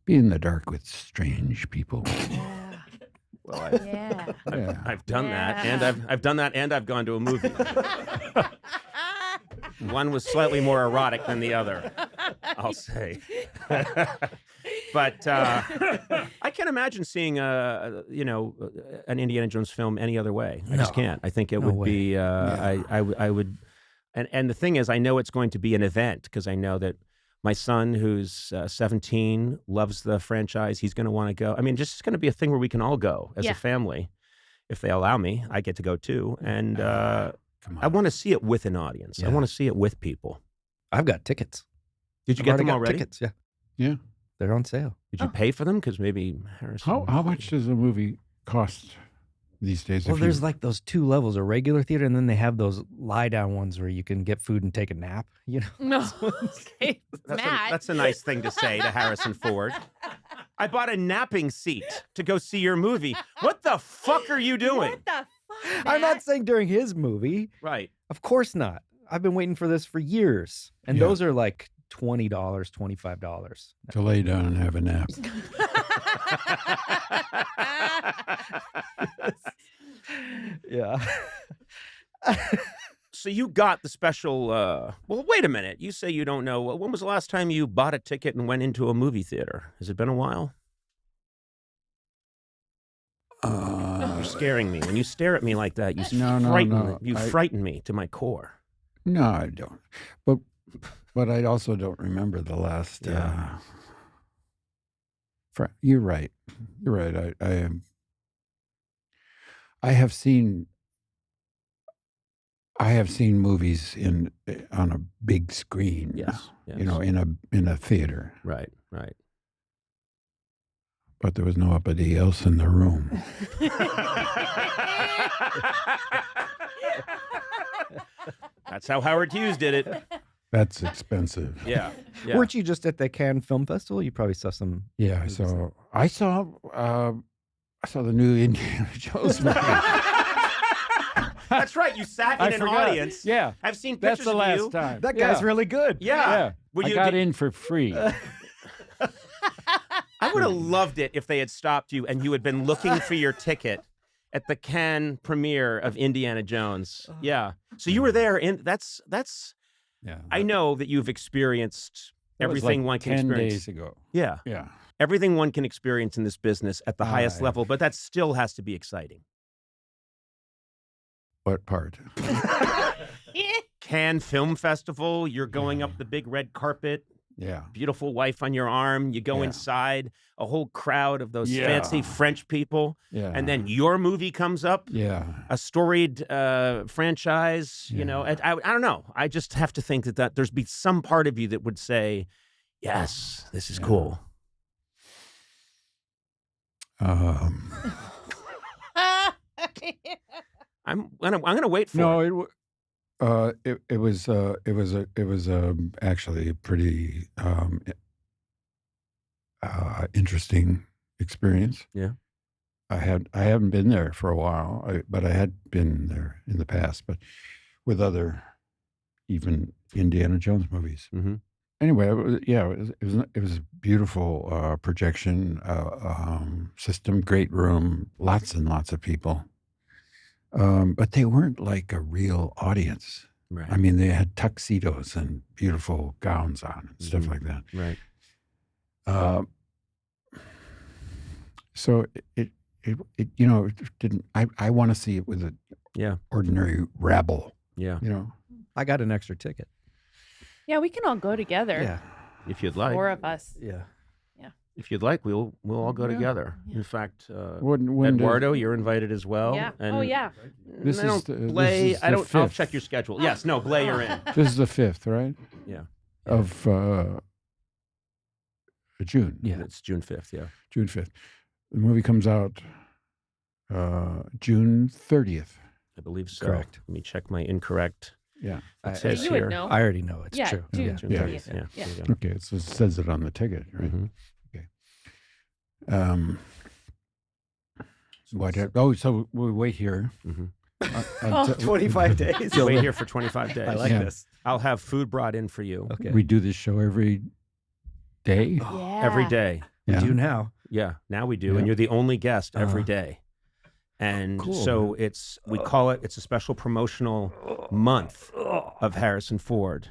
S4: Be in the dark with strange people.
S3: Yeah.
S1: Well, I've done that, and I've done that, and I've gone to a movie. One was slightly more erotic than the other, I'll say. But I can't imagine seeing an Indiana Jones film any other way. I just can't. I think it would be. I would. And the thing is, I know it's going to be an event because I know that my son, who's 17, loves the franchise. He's going to want to go. I mean, just it's going to be a thing where we can all go as a family. If they allow me, I get to go too. And I want to see it with an audience. Yeah. I want to see it with people.
S2: I've got tickets.
S1: Did you get them already?
S2: Tickets, yeah.
S4: Yeah.
S2: They're on sale.
S1: Did you pay for them? Because maybe Harrison.
S4: How much does a movie cost these days?
S2: Well, there's like those two levels, a regular theater, and then they have those lie-down ones where you can get food and take a nap. You know?
S3: No. Okay.
S1: That's a nice thing to say to Harrison Ford. I bought a napping seat to go see your movie. What the fuck are you doing?
S3: What the fuck, Matt?
S2: I'm not saying during his movie.
S1: Right.
S2: Of course not. I've been waiting for this for years. And those are like $20, $25.
S4: To lay down and have a nap.
S2: Yeah.
S1: So you got the special, well, wait a minute. You say you don't know. When was the last time you bought a ticket and went into a movie theater? Has it been a while? You're scaring me. When you stare at me like that, you frighten me to my core.
S4: No, I don't. But I also don't remember the last You're right. You're right. I am. I have seen movies on a big screen.
S1: Yes.
S4: You know, in a theater.
S1: Right.
S4: But there was nobody else in the room.
S1: That's how Howard Hughes did it.
S4: That's expensive.
S1: Yeah.
S5: Weren't you just at the Cannes Film Festival? You probably saw some.
S4: Yeah. So I saw the new Indiana Jones movie.
S1: That's right. You sat in an audience.
S5: Yeah.
S1: I've seen
S4: That's
S1: pictures
S4: the
S1: of
S4: last
S1: you.
S4: time.
S5: That guy's really good.
S1: Yeah.
S4: I got in for free.
S1: I would have loved it if they had stopped you and you had been looking for your ticket at the Cannes premiere of Indiana Jones. Yeah. So you were there. That's.
S4: Yeah.
S1: I know that you've experienced
S4: That was
S1: everything
S4: like
S1: one can
S4: 10
S1: experience.
S4: days ago.
S1: Yeah.
S4: Yeah.
S1: Everything one can experience in this business at the highest
S4: Aye.
S1: level, but that still has to be exciting.
S4: What part?
S1: Cannes Film Festival, you're going up the big red carpet,
S4: Yeah.
S1: beautiful wife on your arm, you go
S4: Yeah.
S1: inside, a whole crowd of those
S4: Yeah.
S1: fancy French people,
S4: Yeah.
S1: and then your movie comes up,
S4: Yeah.
S1: a storied franchise, you know.
S4: Yeah.
S1: I don't know. I just have to think that there's be some part of you that would say, yes, this is cool. I'm gonna wait for
S4: No,
S1: it.
S4: it was actually a pretty interesting experience.
S1: Yeah.
S4: I haven't been there for a while, but I had been there in the past, but with other even Indiana Jones movies.
S1: Mm-hmm.
S4: Anyway, it was a beautiful projection system, great room, lots and lots of people. But they weren't like a real audience.
S1: Right.
S4: I mean, they had tuxedos and beautiful gowns on and stuff like that.
S1: Right.
S4: So it you know, it didn't. I want to see it with an ordinary rabble.
S1: Yeah.
S4: You know.
S5: I got an extra ticket.
S3: Yeah, we can all go together.
S5: Yeah.
S1: If you'd like.
S3: 4 of us.
S5: Yeah.
S1: If you'd like, we'll all go together. In fact,
S4: When
S1: Eduardo, you're invited as well.
S3: Yeah.
S1: And
S3: Oh, yeah.
S4: This
S1: I don't
S4: is the- this
S1: Blay.
S4: is the
S1: I'll
S4: 5th.
S1: check your schedule. Yes. No, Blay, you're in.
S4: This is the 5th, right?
S1: Yeah.
S4: Of June.
S5: Yeah.
S1: It's June 5th. Yeah.
S4: June 5th. The movie comes out June 30th.
S1: I believe so.
S5: Correct.
S1: Let me check my incorrect.
S4: Yeah.
S1: It says
S3: You would
S1: here.
S3: know.
S5: I already know it's
S3: Yeah,
S5: true.
S3: June
S1: June
S4: Yeah.
S1: 30th. Yeah.
S3: Yeah.
S1: There you go.
S4: Okay, it says it on the ticket, right?
S1: Mhm.
S4: So we wait here.
S1: Mhm.
S5: Oh, 25 days.
S1: Wait here for 25 days.
S5: I like
S4: Yeah.
S5: this.
S1: I'll have food brought in for you
S5: Okay.
S4: We do this show every day.
S3: Yeah.
S1: every day.
S5: We
S4: Yeah.
S5: do now.
S1: Yeah, now we do,
S4: Yeah.
S1: and you're the only guest every
S5: Uh-huh.
S1: day. And
S4: Cool.
S1: so it's it's a special promotional month of Harrison Ford,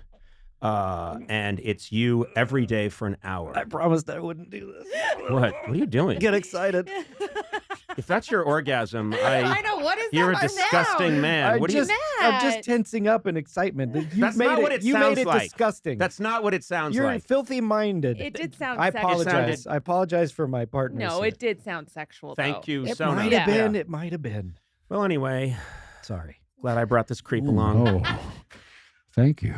S1: and it's you every day for an hour.
S5: I promised I wouldn't do this.
S1: What are you doing?
S5: Get excited.
S1: If that's your orgasm,
S3: I know. What is
S1: you're a
S3: that
S1: disgusting
S3: noun?
S1: man. What do you?
S5: I'm just tensing up in excitement. You
S1: That's
S5: made
S1: not
S5: it,
S1: what it
S5: you
S1: sounds
S5: made it
S1: like.
S5: disgusting.
S1: That's not what it sounds
S5: You're
S1: like.
S5: filthy minded.
S3: It did sound
S5: I
S3: sexual.
S5: apologize. I apologize for my partner.
S3: No, it did sound sexual.
S1: Thank
S3: though.
S1: you,
S5: It
S1: Sona.
S5: might
S3: Yeah.
S5: have been.
S1: Yeah.
S5: It might have been.
S1: Well, anyway,
S5: Sorry.
S1: glad I brought this creep along.
S4: Oh, thank you.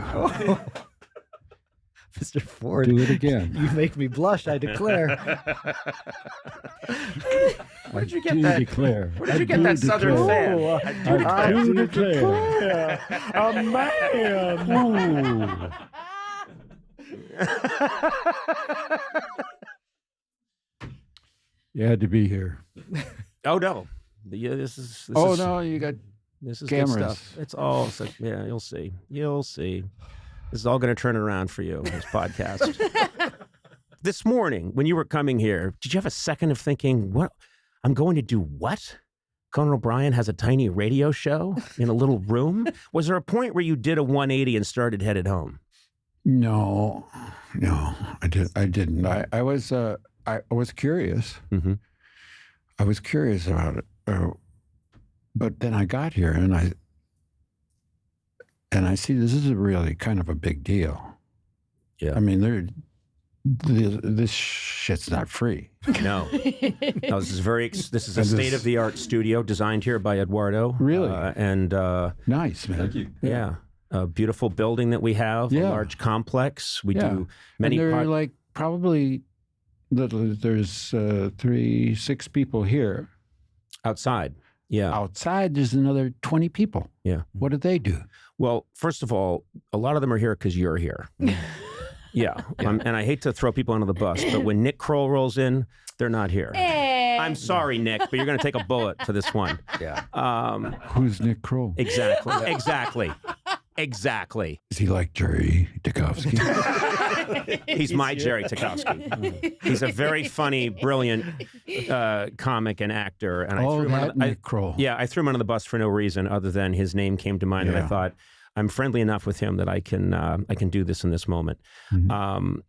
S5: Mr. Ford.
S4: Do it again.
S5: You make me blush, I declare.
S1: Where did you
S4: I
S1: get that?
S4: declare.
S1: Where did you get that Southern fan?
S4: I do declare.
S5: A man.
S4: Ooh. You had to be here.
S1: Oh no, this is.
S4: Oh no, you got
S1: This is
S4: Cameras.
S1: good stuff. It's all yeah. You'll see. You'll see. This is all going to turn it around for you. This podcast. This morning, when you were coming here, did you have a second of thinking, "What? I'm going to do what?" Conan O'Brien has a tiny radio show in a little room. Was there a point where you did a 180 and started headed home?
S4: no, I didn't. I was curious.
S1: Mm-hmm.
S4: I was curious about it, but then I got here and I see this is really kind of a big deal.
S1: Yeah.
S4: I mean, this shit's not free.
S1: No, this is a state-of-the-art studio designed here by Eduardo.
S4: Really?
S1: Nice,
S4: man. Thank you.
S1: Yeah. A beautiful building that we have, a large complex. We do many.
S4: And there are like probably there's 6 people here.
S1: Outside. Yeah.
S4: Outside, there's another 20 people.
S1: Yeah.
S4: What do they do?
S1: Well, first of all, a lot of them are here because you're here. Yeah. And I hate to throw people under the bus, but when Nick Kroll rolls in, they're not here.
S3: Hey.
S1: I'm sorry, Nick, but you're going to take a bullet for this one.
S2: Yeah.
S4: Who's Nick Kroll?
S1: Exactly.
S4: Is he like Jerry Tchaikovsky?
S1: He's my Jerry Tchaikovsky. He's a very funny, brilliant comic and actor. And
S4: Nick Kroll.
S1: Yeah, I threw him under the bus for no reason other than his name came to mind, and I thought, I'm friendly enough with him that I can do this in this moment. Mm-hmm.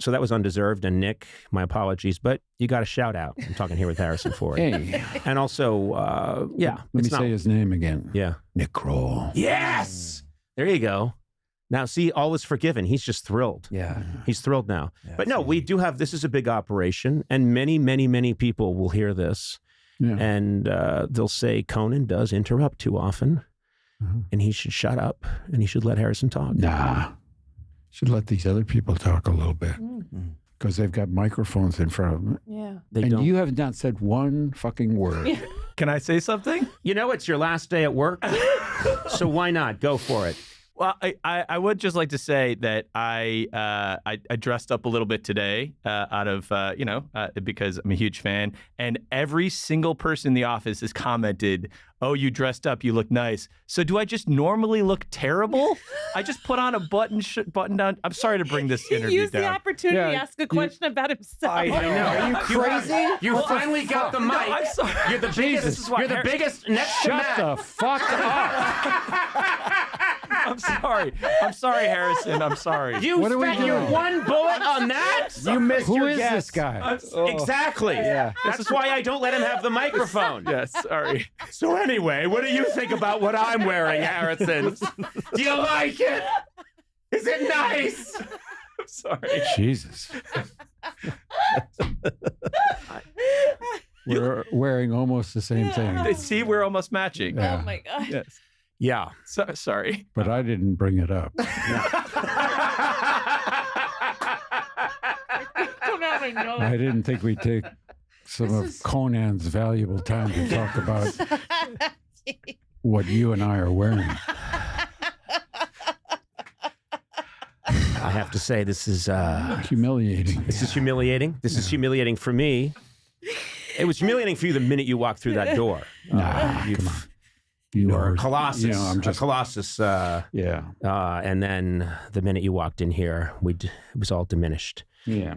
S1: So that was undeserved. And Nick, my apologies, but you got a shout out. I'm talking here with Harrison Ford.
S4: Hey.
S1: And also, Let me
S4: say his name again.
S1: Yeah.
S4: Nick Kroll.
S1: Yes. There you go. Now, see, all is forgiven. He's just thrilled.
S2: Yeah.
S1: He's thrilled now. Yeah, but no, we do have, this is a big operation, and many, many, many people will hear this, and they'll say, Conan does interrupt too often, and he should shut up, and he should let Harrison talk.
S4: Nah. Should let these other people talk a little bit, because they've got microphones in front of them.
S3: Yeah.
S4: You have not said one fucking word.
S3: Yeah.
S5: Can I say something?
S1: You know, it's your last day at work, so why not? Go for it.
S5: Well, I would just like to say that I dressed up a little bit today out of, because I'm a huge fan. And every single person in the office has commented, oh, you dressed up, you look nice. So do I just normally look terrible? I just put on a button down. I'm sorry to bring this interview
S3: Use
S5: down.
S3: the opportunity to ask a question about himself.
S5: I know.
S1: Are
S5: you crazy?
S1: You finally got the mic.
S5: No, I'm sorry.
S1: You're the biggest. You're the biggest next to Matt.
S4: Shut the fuck up.
S5: I'm sorry, Harrison. I'm sorry.
S1: You spent your one bullet on that?
S5: You missed
S4: Who
S5: your
S4: is
S5: guess.
S4: this guy?
S1: Exactly.
S5: Yeah.
S1: That's why I don't let him have the microphone.
S5: Yes, sorry.
S1: So anyway, what do you think about what I'm wearing, Harrison? Do you like it? Is it nice?
S5: I'm sorry.
S4: Jesus. We're wearing almost the same thing.
S5: See, we're almost matching.
S4: Yeah.
S3: Oh my God.
S5: Yes.
S1: Yeah.
S5: Sorry.
S4: But I didn't bring it up. I didn't think we'd take some of Conan's valuable time to talk about what you and I are wearing.
S1: I have to say, this is
S4: humiliating.
S1: This is humiliating. This is humiliating for me. It was humiliating for you the minute you walked through that door.
S4: Nah, come on.
S1: You are a colossus.
S4: You know, I'm just
S1: a colossus. And then the minute you walked in here, it was all diminished.
S4: Yeah.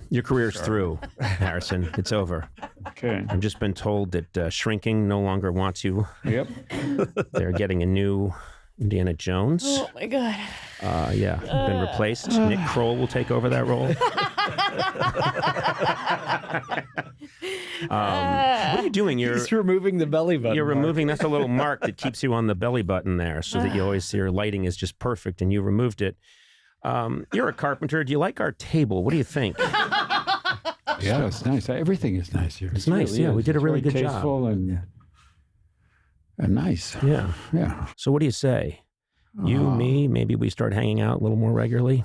S1: Your career's through, Harrison. It's over.
S4: Okay.
S1: I've just been told that Shrinking no longer wants you.
S4: Yep.
S1: They're getting a new Indiana Jones.
S3: Oh my God.
S1: You've been replaced. Nick Kroll will take over that role. What are you doing?
S2: He's removing the belly button.
S1: You're removing, that's a little mark that keeps you on the belly button there so that you always, your lighting is just perfect, and you removed it. You're a carpenter. Do you like our table? What do you think?
S4: Yeah, it's nice. Everything is nice here.
S1: It's nice. Really we did a really good job.
S4: Tasteful and nice.
S1: Yeah.
S4: Yeah.
S1: So what do you say? You, me, maybe we start hanging out a little more regularly?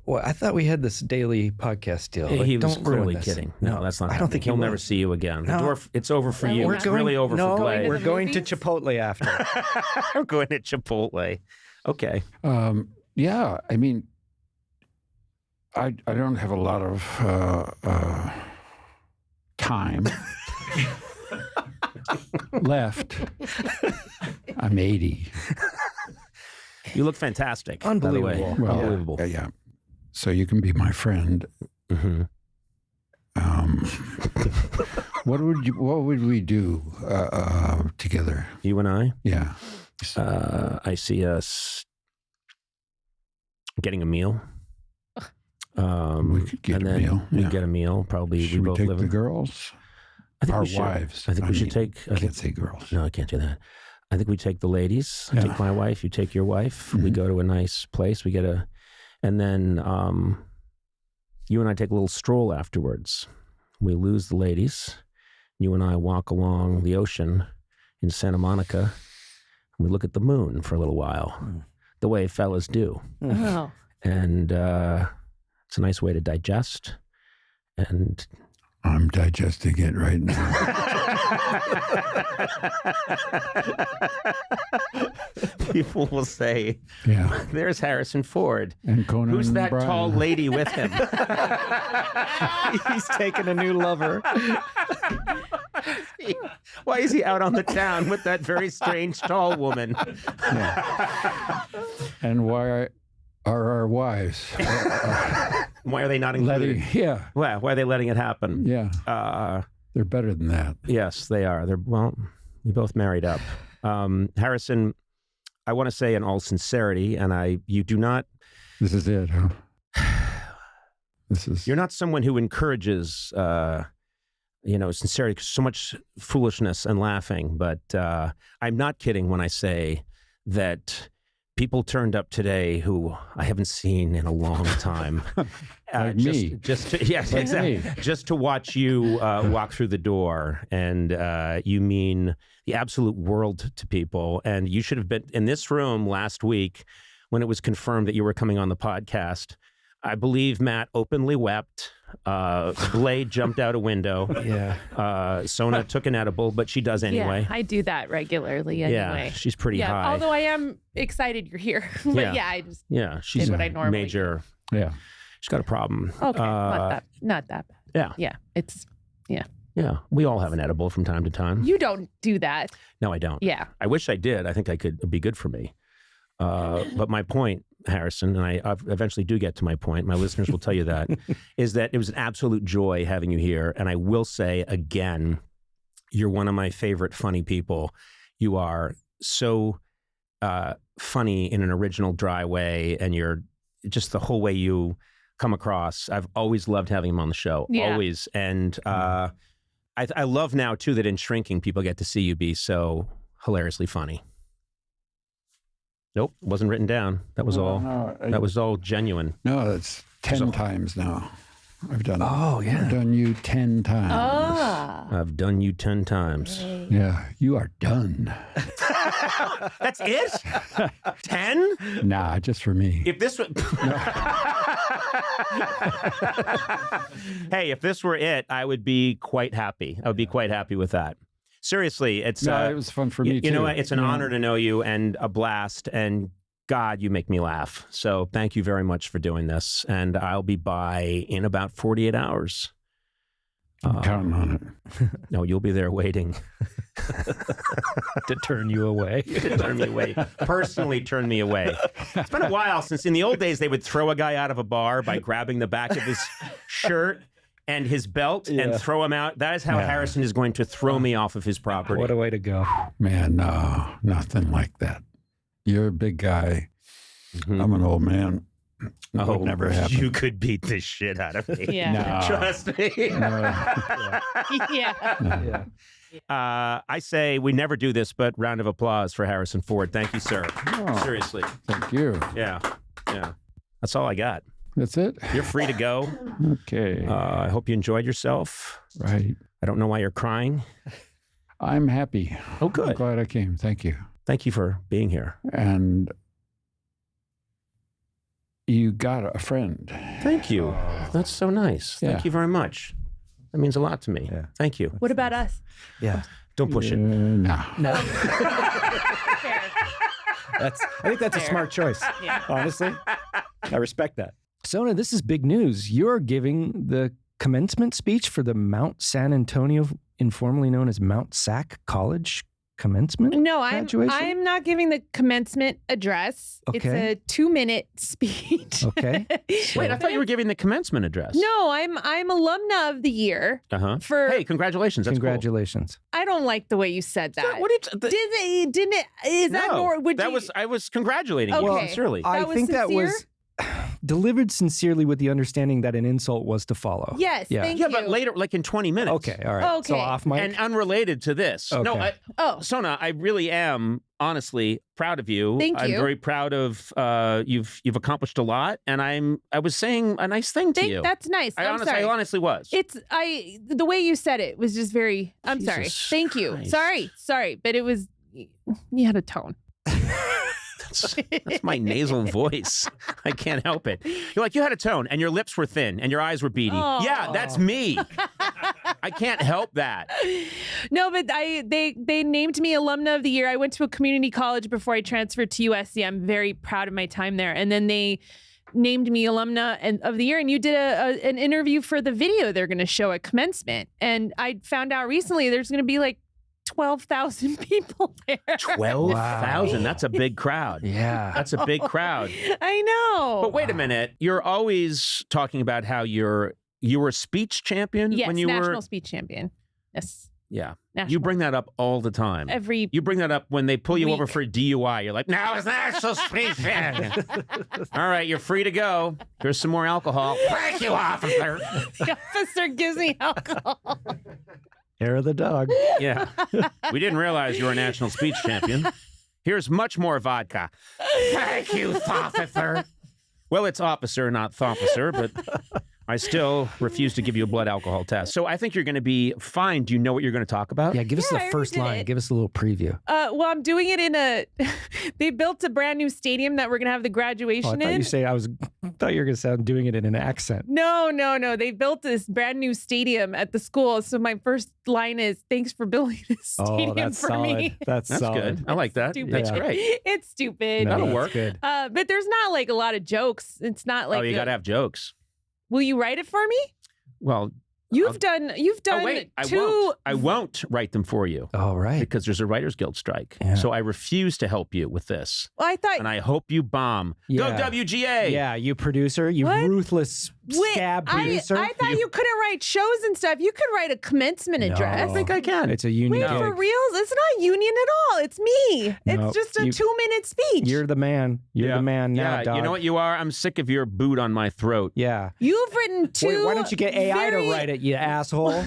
S2: Well, I thought we had this daily podcast deal.
S1: He was
S2: don't ruin
S1: clearly
S2: this.
S1: kidding. No, that's not.
S2: I don't think
S1: he'll never see you again. The
S2: No.
S1: door, it's over for you.
S3: We're
S1: It's really over for Clay.
S2: We're
S3: the
S2: going to
S3: movies?
S2: Chipotle after.
S1: I'm going to Chipotle. Okay.
S4: Yeah, I mean, I don't have a lot of time left. I'm 80.
S1: You look fantastic.
S2: Unbelievable.
S1: By the way.
S4: Well,
S1: Unbelievable.
S4: Yeah. So you can be my friend.
S1: Mm-hmm.
S4: What would we do together?
S1: You and I?
S4: Yeah.
S1: I see us getting a meal.
S4: We could get a meal.
S1: We
S4: Yeah.
S1: get a meal. Probably
S4: Should we
S1: both
S4: take
S1: live
S4: the
S1: in.
S4: girls?
S1: I think
S4: Our
S1: we should.
S4: wives.
S1: I think we should take.
S4: I can't say girls.
S1: No, I can't do that. I think we take the ladies. I take my wife. You take your wife. We go to a nice place. We get and then you and I take a little stroll afterwards. We lose the ladies. You and I walk along the ocean in Santa Monica. And we look at the moon for a little while, the way fellas do.
S3: Oh.
S1: And it's a nice way to digest. And
S4: I'm digesting it right now.
S1: People will say, there's Harrison Ford.
S4: And Conan
S1: Who's that
S4: O'Brien.
S1: tall lady with him?
S2: He's taking a new lover.
S1: Why is he out on the town with that very strange tall woman?
S4: And why are our wives
S1: Why are they not included? Why are they letting it happen?
S4: Yeah. They're better than that.
S1: Yes, they are. We both married up. Harrison, I want to say in all sincerity, and you do not.
S4: This is it, huh?
S1: You're not someone who encourages, sincerity, so much foolishness and laughing. But I'm not kidding when I say that people turned up today who I haven't seen in a long time.
S4: Like me.
S1: Exactly. Just to watch you walk through the door, and you mean the absolute world to people. And you should have been in this room last week when it was confirmed that you were coming on the podcast. I believe Matt openly wept. Blade jumped out a window. Sona took an edible, but she does anyway.
S3: Yeah, I do that regularly anyway.
S1: Yeah, she's pretty high.
S3: Although I am excited you're here. But I just
S1: she's
S3: did what I normally
S1: major.
S3: do.
S1: Yeah, she's got a problem.
S3: Okay, not that bad. Yeah, it's
S1: Yeah, we all have an edible from time to time.
S3: You don't do that.
S1: No, I don't.
S3: Yeah,
S1: I wish I did. I think it'd be good for me. But my point, Harrison, and I eventually do get to my point, my listeners will tell you that, is that it was an absolute joy having you here. And I will say again, you're one of my favorite funny people. You are so funny in an original, dry way, and you're just the whole way you come across. I've always loved having him on the show, always. And I love now, too, that in Shrinking, people get to see you be so hilariously funny. Nope, wasn't written down. That was that was all genuine.
S4: No, that's 10 times now. I've done it.
S2: Oh, yeah.
S4: I've done you 10 times.
S1: I've done you 10 times.
S4: Yeah, you are done.
S1: That's it? 10?
S4: Nah, just for me.
S1: If this was... Hey, if this were it, I would be quite happy. I would be quite happy with that. Seriously, it
S4: was fun for me, too.
S1: You know what? It's an honor to know you and a blast. And God, you make me laugh. So thank you very much for doing this. And I'll be by in about 48 hours.
S4: I'm counting on it.
S1: No, you'll be there waiting.
S2: To turn you away.
S1: To turn me away. Personally turn me away. It's been a while since in the old days they would throw a guy out of a bar by grabbing the back of his shirt and his belt and throw him out. That is how Harrison is going to throw me off of his property.
S2: What a way to go.
S4: Man, no, nothing like that. You're a big guy. Mm-hmm. I'm an old man. That would never happen.
S1: You could beat the shit out of me.
S3: Yeah.
S4: No.
S1: Trust me. I say we never do this, but round of applause for Harrison Ford. Thank you, sir.
S4: Oh,
S1: seriously.
S4: Thank you.
S1: Yeah. That's all I got.
S4: That's it?
S1: You're free to go.
S4: Okay.
S1: I hope you enjoyed yourself.
S4: Right.
S1: I don't know why you're crying.
S4: I'm happy.
S1: Oh, good.
S4: I'm glad I came. Thank you.
S1: Thank you for being here.
S4: And you got a friend.
S1: Thank you. That's so nice. Thank you very much. That means a lot to me. Yeah. Thank you.
S3: What about us?
S2: Yeah.
S1: Don't push it.
S4: No.
S2: I think that's a smart choice. Yeah. Honestly, I respect that. Sona, this is big news. You're giving the commencement speech for the Mount San Antonio, informally known as Mt SAC College commencement.
S3: No,
S2: graduation?
S3: I'm not giving the commencement address.
S2: Okay.
S3: It's a 2-minute speech.
S2: Okay.
S1: Wait, I thought you were giving the commencement address.
S3: No, I'm alumna of the year. For
S1: hey, congratulations! That's
S2: congratulations.
S3: Cool. I don't like the way you said that.
S1: What did
S3: didn't it? Is that more?
S1: I was congratulating you sincerely.
S2: I think
S3: sincere?
S2: that was delivered sincerely with the understanding that an insult was to follow.
S3: Yes, thank you.
S1: Yeah, but later, like in 20 minutes.
S2: Okay, all right.
S3: Okay.
S2: So off mic.
S1: And unrelated to this.
S2: Okay.
S1: No, Sona, I really am honestly proud of you.
S3: Thank you.
S1: I'm very proud of you've accomplished a lot, and I was saying a nice thing to you.
S3: That's nice.
S1: I honestly was.
S3: The way you said it was just very. I'm sorry. Thank you.
S1: Christ.
S3: Sorry, but it was. You had a tone.
S1: That's my nasal voice. I can't help it. You're like, you had a tone, and your lips were thin, and your eyes were beady.
S3: Oh.
S1: Yeah, that's me. I can't help that.
S3: No, but they named me Alumna of the Year. I went to a community college before I transferred to USC. I'm very proud of my time there. And then they named me Alumna of the Year. And you did an interview for the video they're going to show at commencement. And I found out recently there's going to be like 12,000 people there.
S1: 12,000? That's a big crowd.
S2: Yeah.
S1: That's a big crowd.
S3: I know.
S1: But wait a minute. You're always talking about how you were a speech champion
S3: Yes,
S1: when you
S3: national
S1: were
S3: speech champion. Yes.
S1: Yeah.
S3: National.
S1: You bring that up all the time. You bring that up when they pull you over for a DUI. You're like, now it's national speech champion. All right, you're free to go. Here's some more alcohol. Thank you, officer.
S3: The officer gives me alcohol.
S2: Hair of the dog.
S1: Yeah. We didn't realize you were a national speech champion. Here's much more vodka. Thank you, officer. Well, it's officer, not thofficer, but I still refuse to give you a blood alcohol test. So I think you're going to be fine. Do you know what you're going to talk about?
S2: Yeah, give us the
S3: I
S2: first
S3: already did
S2: line.
S3: it.
S2: Give us a little preview.
S3: Well, I'm doing it in they built a brand new stadium that we're going to have the graduation in.
S2: I thought you were going to say I'm doing it in an accent.
S3: No. They built this brand new stadium at the school. So my first line is, thanks for building this stadium
S2: that's
S3: for
S2: solid.
S3: me.
S2: That's solid.
S1: good. I like that.
S3: Stupid.
S1: That's great.
S3: It's stupid.
S2: No,
S1: That'll
S2: that's
S1: work.
S2: Good.
S3: But there's not like a lot of jokes. It's not like
S1: You got to have jokes.
S3: Will you write it for me?
S1: Well,
S3: You've done
S1: oh, wait,
S3: two.
S1: I won't write them for you.
S2: All right.
S1: Because there's a Writers Guild strike.
S2: Yeah.
S1: So I refuse to help you with this.
S3: Well, I thought
S1: And I hope you bomb.
S2: Yeah.
S1: Go WGA.
S2: Yeah, you producer, you
S3: What?
S2: ruthless scab producer.
S3: I thought you couldn't write shows and stuff. You could write a commencement address.
S1: I think I can.
S2: It's a union
S3: Wait,
S2: gig.
S3: for reals? It's not union at all. It's me.
S2: No,
S3: It's just a 2-minute speech.
S2: You're the man. You're the man now,
S1: Yeah,
S2: dog.
S1: you know what you are? I'm sick of your boot on my throat.
S2: Yeah.
S3: You've written two.
S2: Wait, why don't you get AI
S3: very-
S2: to write it, you asshole?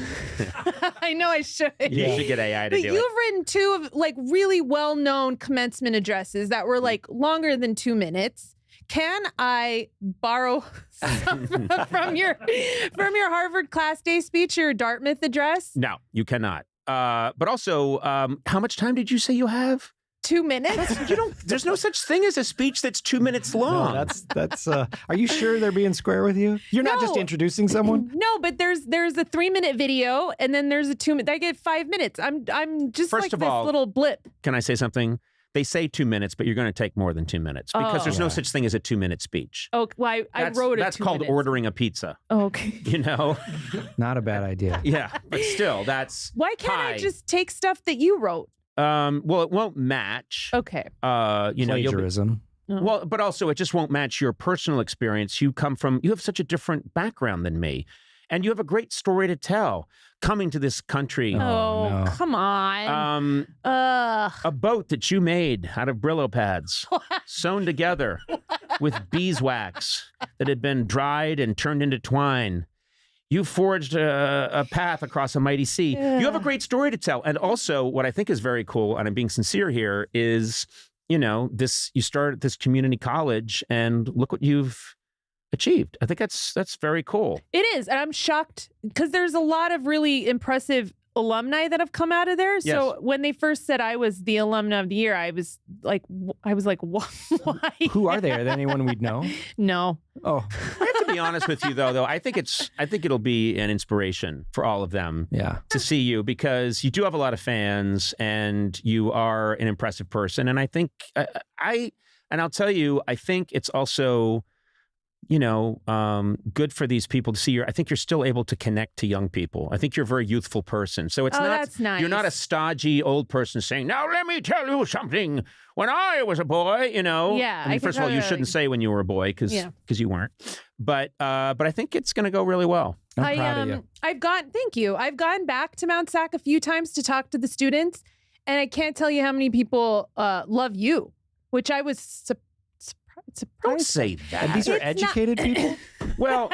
S3: I know I should.
S1: You should get AI to
S3: But
S1: do
S3: you've
S1: it.
S3: written two of like really well-known commencement addresses that were like longer than 2 minutes. Can I borrow some from your Harvard class day speech, your Dartmouth address?
S1: No, you cannot. But also, how much time did you say you have?
S3: 2 minutes?
S1: There's no such thing as a speech that's 2 minutes long.
S2: No, that's are you sure they're being square with you? You're not just
S3: No.
S2: introducing someone?
S3: No, but there's a 3-minute video and then there's a 2-minute. I get 5 minutes. I'm just
S1: First
S3: like
S1: of
S3: this
S1: all-
S3: little blip.
S1: Can I say something? They say 2 minutes, but you're going to take more than 2 minutes because there's no
S2: Yeah.
S1: such thing as a 2-minute speech.
S3: Oh, well, I wrote it.
S1: That's called ordering a pizza.
S3: Oh, okay.
S1: You know?
S2: Not a bad idea.
S1: Yeah, but still, that's
S3: Why can't I
S1: high.
S3: just take stuff that you wrote?
S1: Well, it won't match.
S3: Okay.
S1: You know,
S2: Plagiarism.
S1: well, but also it just won't match your personal experience. You have such a different background than me, and you have a great story to tell. Coming to this country,
S3: Oh,
S2: no.
S3: come on.
S1: a boat that you made out of Brillo pads, sewn together with beeswax that had been dried and turned into twine. You forged a path across a mighty sea. You have a great story to tell. And also, what I think is very cool, and I'm being sincere here, is, you started this community college, and look what you've achieved. I think that's very cool.
S3: It is. And I'm shocked because there's a lot of really impressive alumni that have come out of there. So
S1: Yes.
S3: when they first said I was the alumna of the year, I was like, why?
S2: Who are they? Are there anyone we'd know?
S3: No.
S2: Oh,
S1: I have to be honest with you, though. I think it'll be an inspiration for all of them.
S2: yeah.
S1: To see you, because you do have a lot of fans and you are an impressive person. And I think I'll tell you, I think it's also, good for these people to see I think you're still able to connect to young people. I think you're a very youthful person. So it's
S3: That's nice.
S1: You're not a stodgy old person saying, now let me tell you something. When I was a boy,
S3: Yeah,
S1: I mean,
S3: I
S1: first
S3: can
S1: of all, you
S3: kinda,
S1: shouldn't say when you were a boy because you weren't. But I think it's going to go really well.
S2: I'm proud of you.
S3: Thank you. I've gone back to Mt SAC a few times to talk to the students, and I can't tell you how many people love you, which I was surprised.
S1: Don't say that.
S2: And these are educated people?
S1: Well,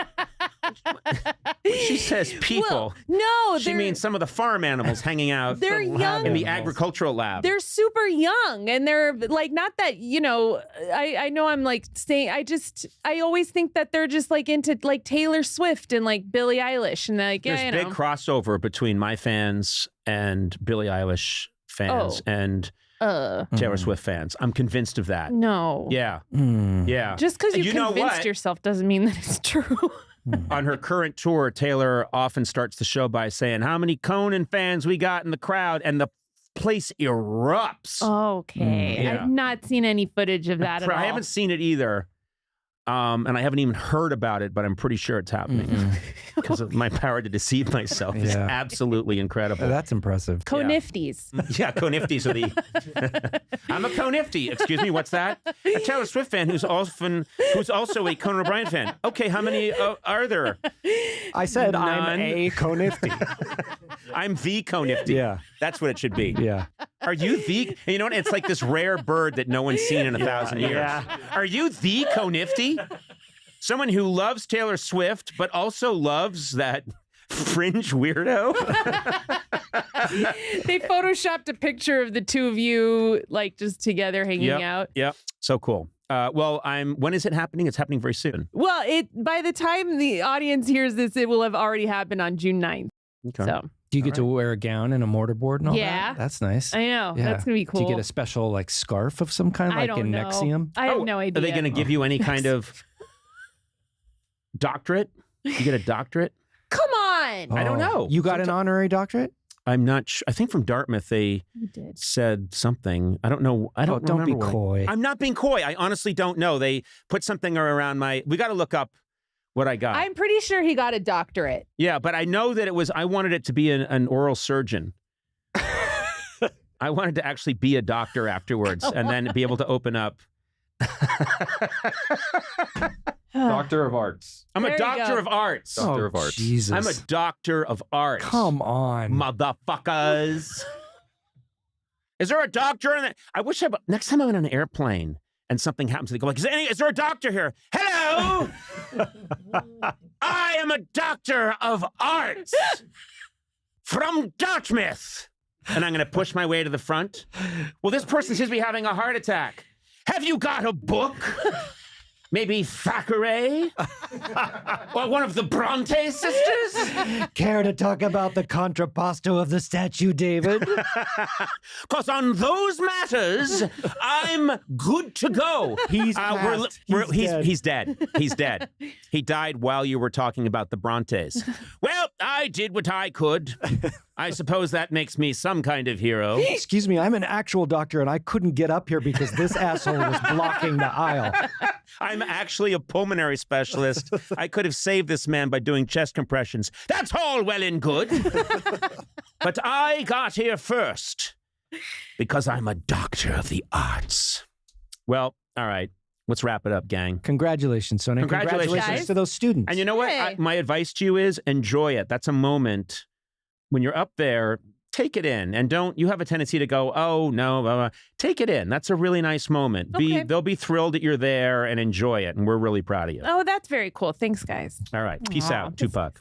S1: she says people.
S3: Well, no,
S1: she means some of the farm animals hanging out
S3: they're young
S1: in the agricultural lab.
S3: They're super young, and they're like, not that, I know I'm like saying, I always think that they're just like into like Taylor Swift and like Billie Eilish, and like,
S1: there's big crossover between my fans and Billie Eilish fans and Taylor Swift fans. I'm convinced of that.
S3: No.
S1: Yeah. Yeah.
S3: Just because you convinced yourself doesn't mean that it's true.
S1: On her current tour, Taylor often starts the show by saying, how many Conan fans we got in the crowd? And the place erupts.
S3: Okay.
S1: Yeah.
S3: I've not seen any footage of that at all.
S1: I haven't seen it either. And I haven't even heard about it, but I'm pretty sure it's happening because of my power to deceive myself is absolutely incrulable.
S2: That's impressive.
S3: Conifties.
S1: Yeah, Conifties are the... I'm a Conifty. Excuse me, what's that? A Taylor Swift fan who's also a Conan O'Brien fan. Okay, how many are there?
S2: I said
S1: None.
S2: I'm a Conifty.
S1: I'm the Conifty.
S2: Yeah.
S1: That's what it should be.
S2: Yeah.
S1: Are you the... You know what? It's like this rare bird that no one's seen in 1,000 years.
S2: Yeah.
S1: Are you the Conifty? Someone who loves Taylor Swift, but also loves that fringe weirdo?
S3: They photoshopped a picture of the two of you, like, just together hanging out.
S1: Yep. So cool. Well, when is it happening? It's happening very soon.
S3: Well, by the time the audience hears this, it will have already happened on June 9th.
S1: Okay.
S3: So.
S2: Do you get to wear a gown and a mortarboard and all that? That's nice.
S3: I know.
S2: Yeah.
S3: That's going to be cool.
S2: Do you get a special like scarf of some kind, like in Nexium?
S3: I have no idea.
S1: Are they going to give you any kind of doctorate? You get a doctorate?
S3: Come on.
S1: I don't know.
S2: You got an honorary doctorate?
S1: I'm not sure. I think from Dartmouth they said something. I don't know. I don't
S2: don't
S1: remember.
S2: Be coy.
S1: I'm not being coy. I honestly don't know. They put something around we got to look up what I got.
S3: I'm pretty sure he got a doctorate.
S1: Yeah, but I know that I wanted it to be an oral surgeon. I wanted to actually be a doctor afterwards and then be able to open up.
S5: Doctor of Arts.
S1: I'm a doctor of arts.
S5: Doctor of Arts.
S2: Jesus.
S1: I'm a doctor of arts.
S2: Come on.
S1: Motherfuckers. Is there a doctor in it? I wish next time I'm in an airplane and something happens, they go like, is there a doctor here? Hello! I am a doctor of arts from Dartmouth. And I'm going to push my way to the front. Well, this person seems to be having a heart attack. Have you got a book? Maybe Thackeray? Or one of the Bronte sisters?
S2: Care to talk about the contrapposto of the statue, David?
S1: Because on those matters, I'm good to go.
S2: He's
S1: dead. He's dead. He died while you were talking about the Brontes. Well, I did what I could. I suppose that makes me some kind of hero.
S2: Excuse me, I'm an actual doctor and I couldn't get up here because this asshole was blocking the aisle.
S1: I'm actually a pulmonary specialist. I could have saved this man by doing chest compressions. That's all well and good. But I got here first because I'm a doctor of the arts. Well, all right. Let's wrap it up, gang.
S2: Congratulations, Sona. Congratulations to those students.
S1: And you know what? My advice to you is enjoy it. That's a moment when you're up there. Take it in, and you have a tendency to go, oh, no, blah, blah. Take it in. That's a really nice moment.
S3: Okay.
S1: They'll be thrilled that you're there and enjoy it, and we're really proud of you.
S3: Oh, that's very cool. Thanks, guys.
S1: All right. Peace out, Tupac.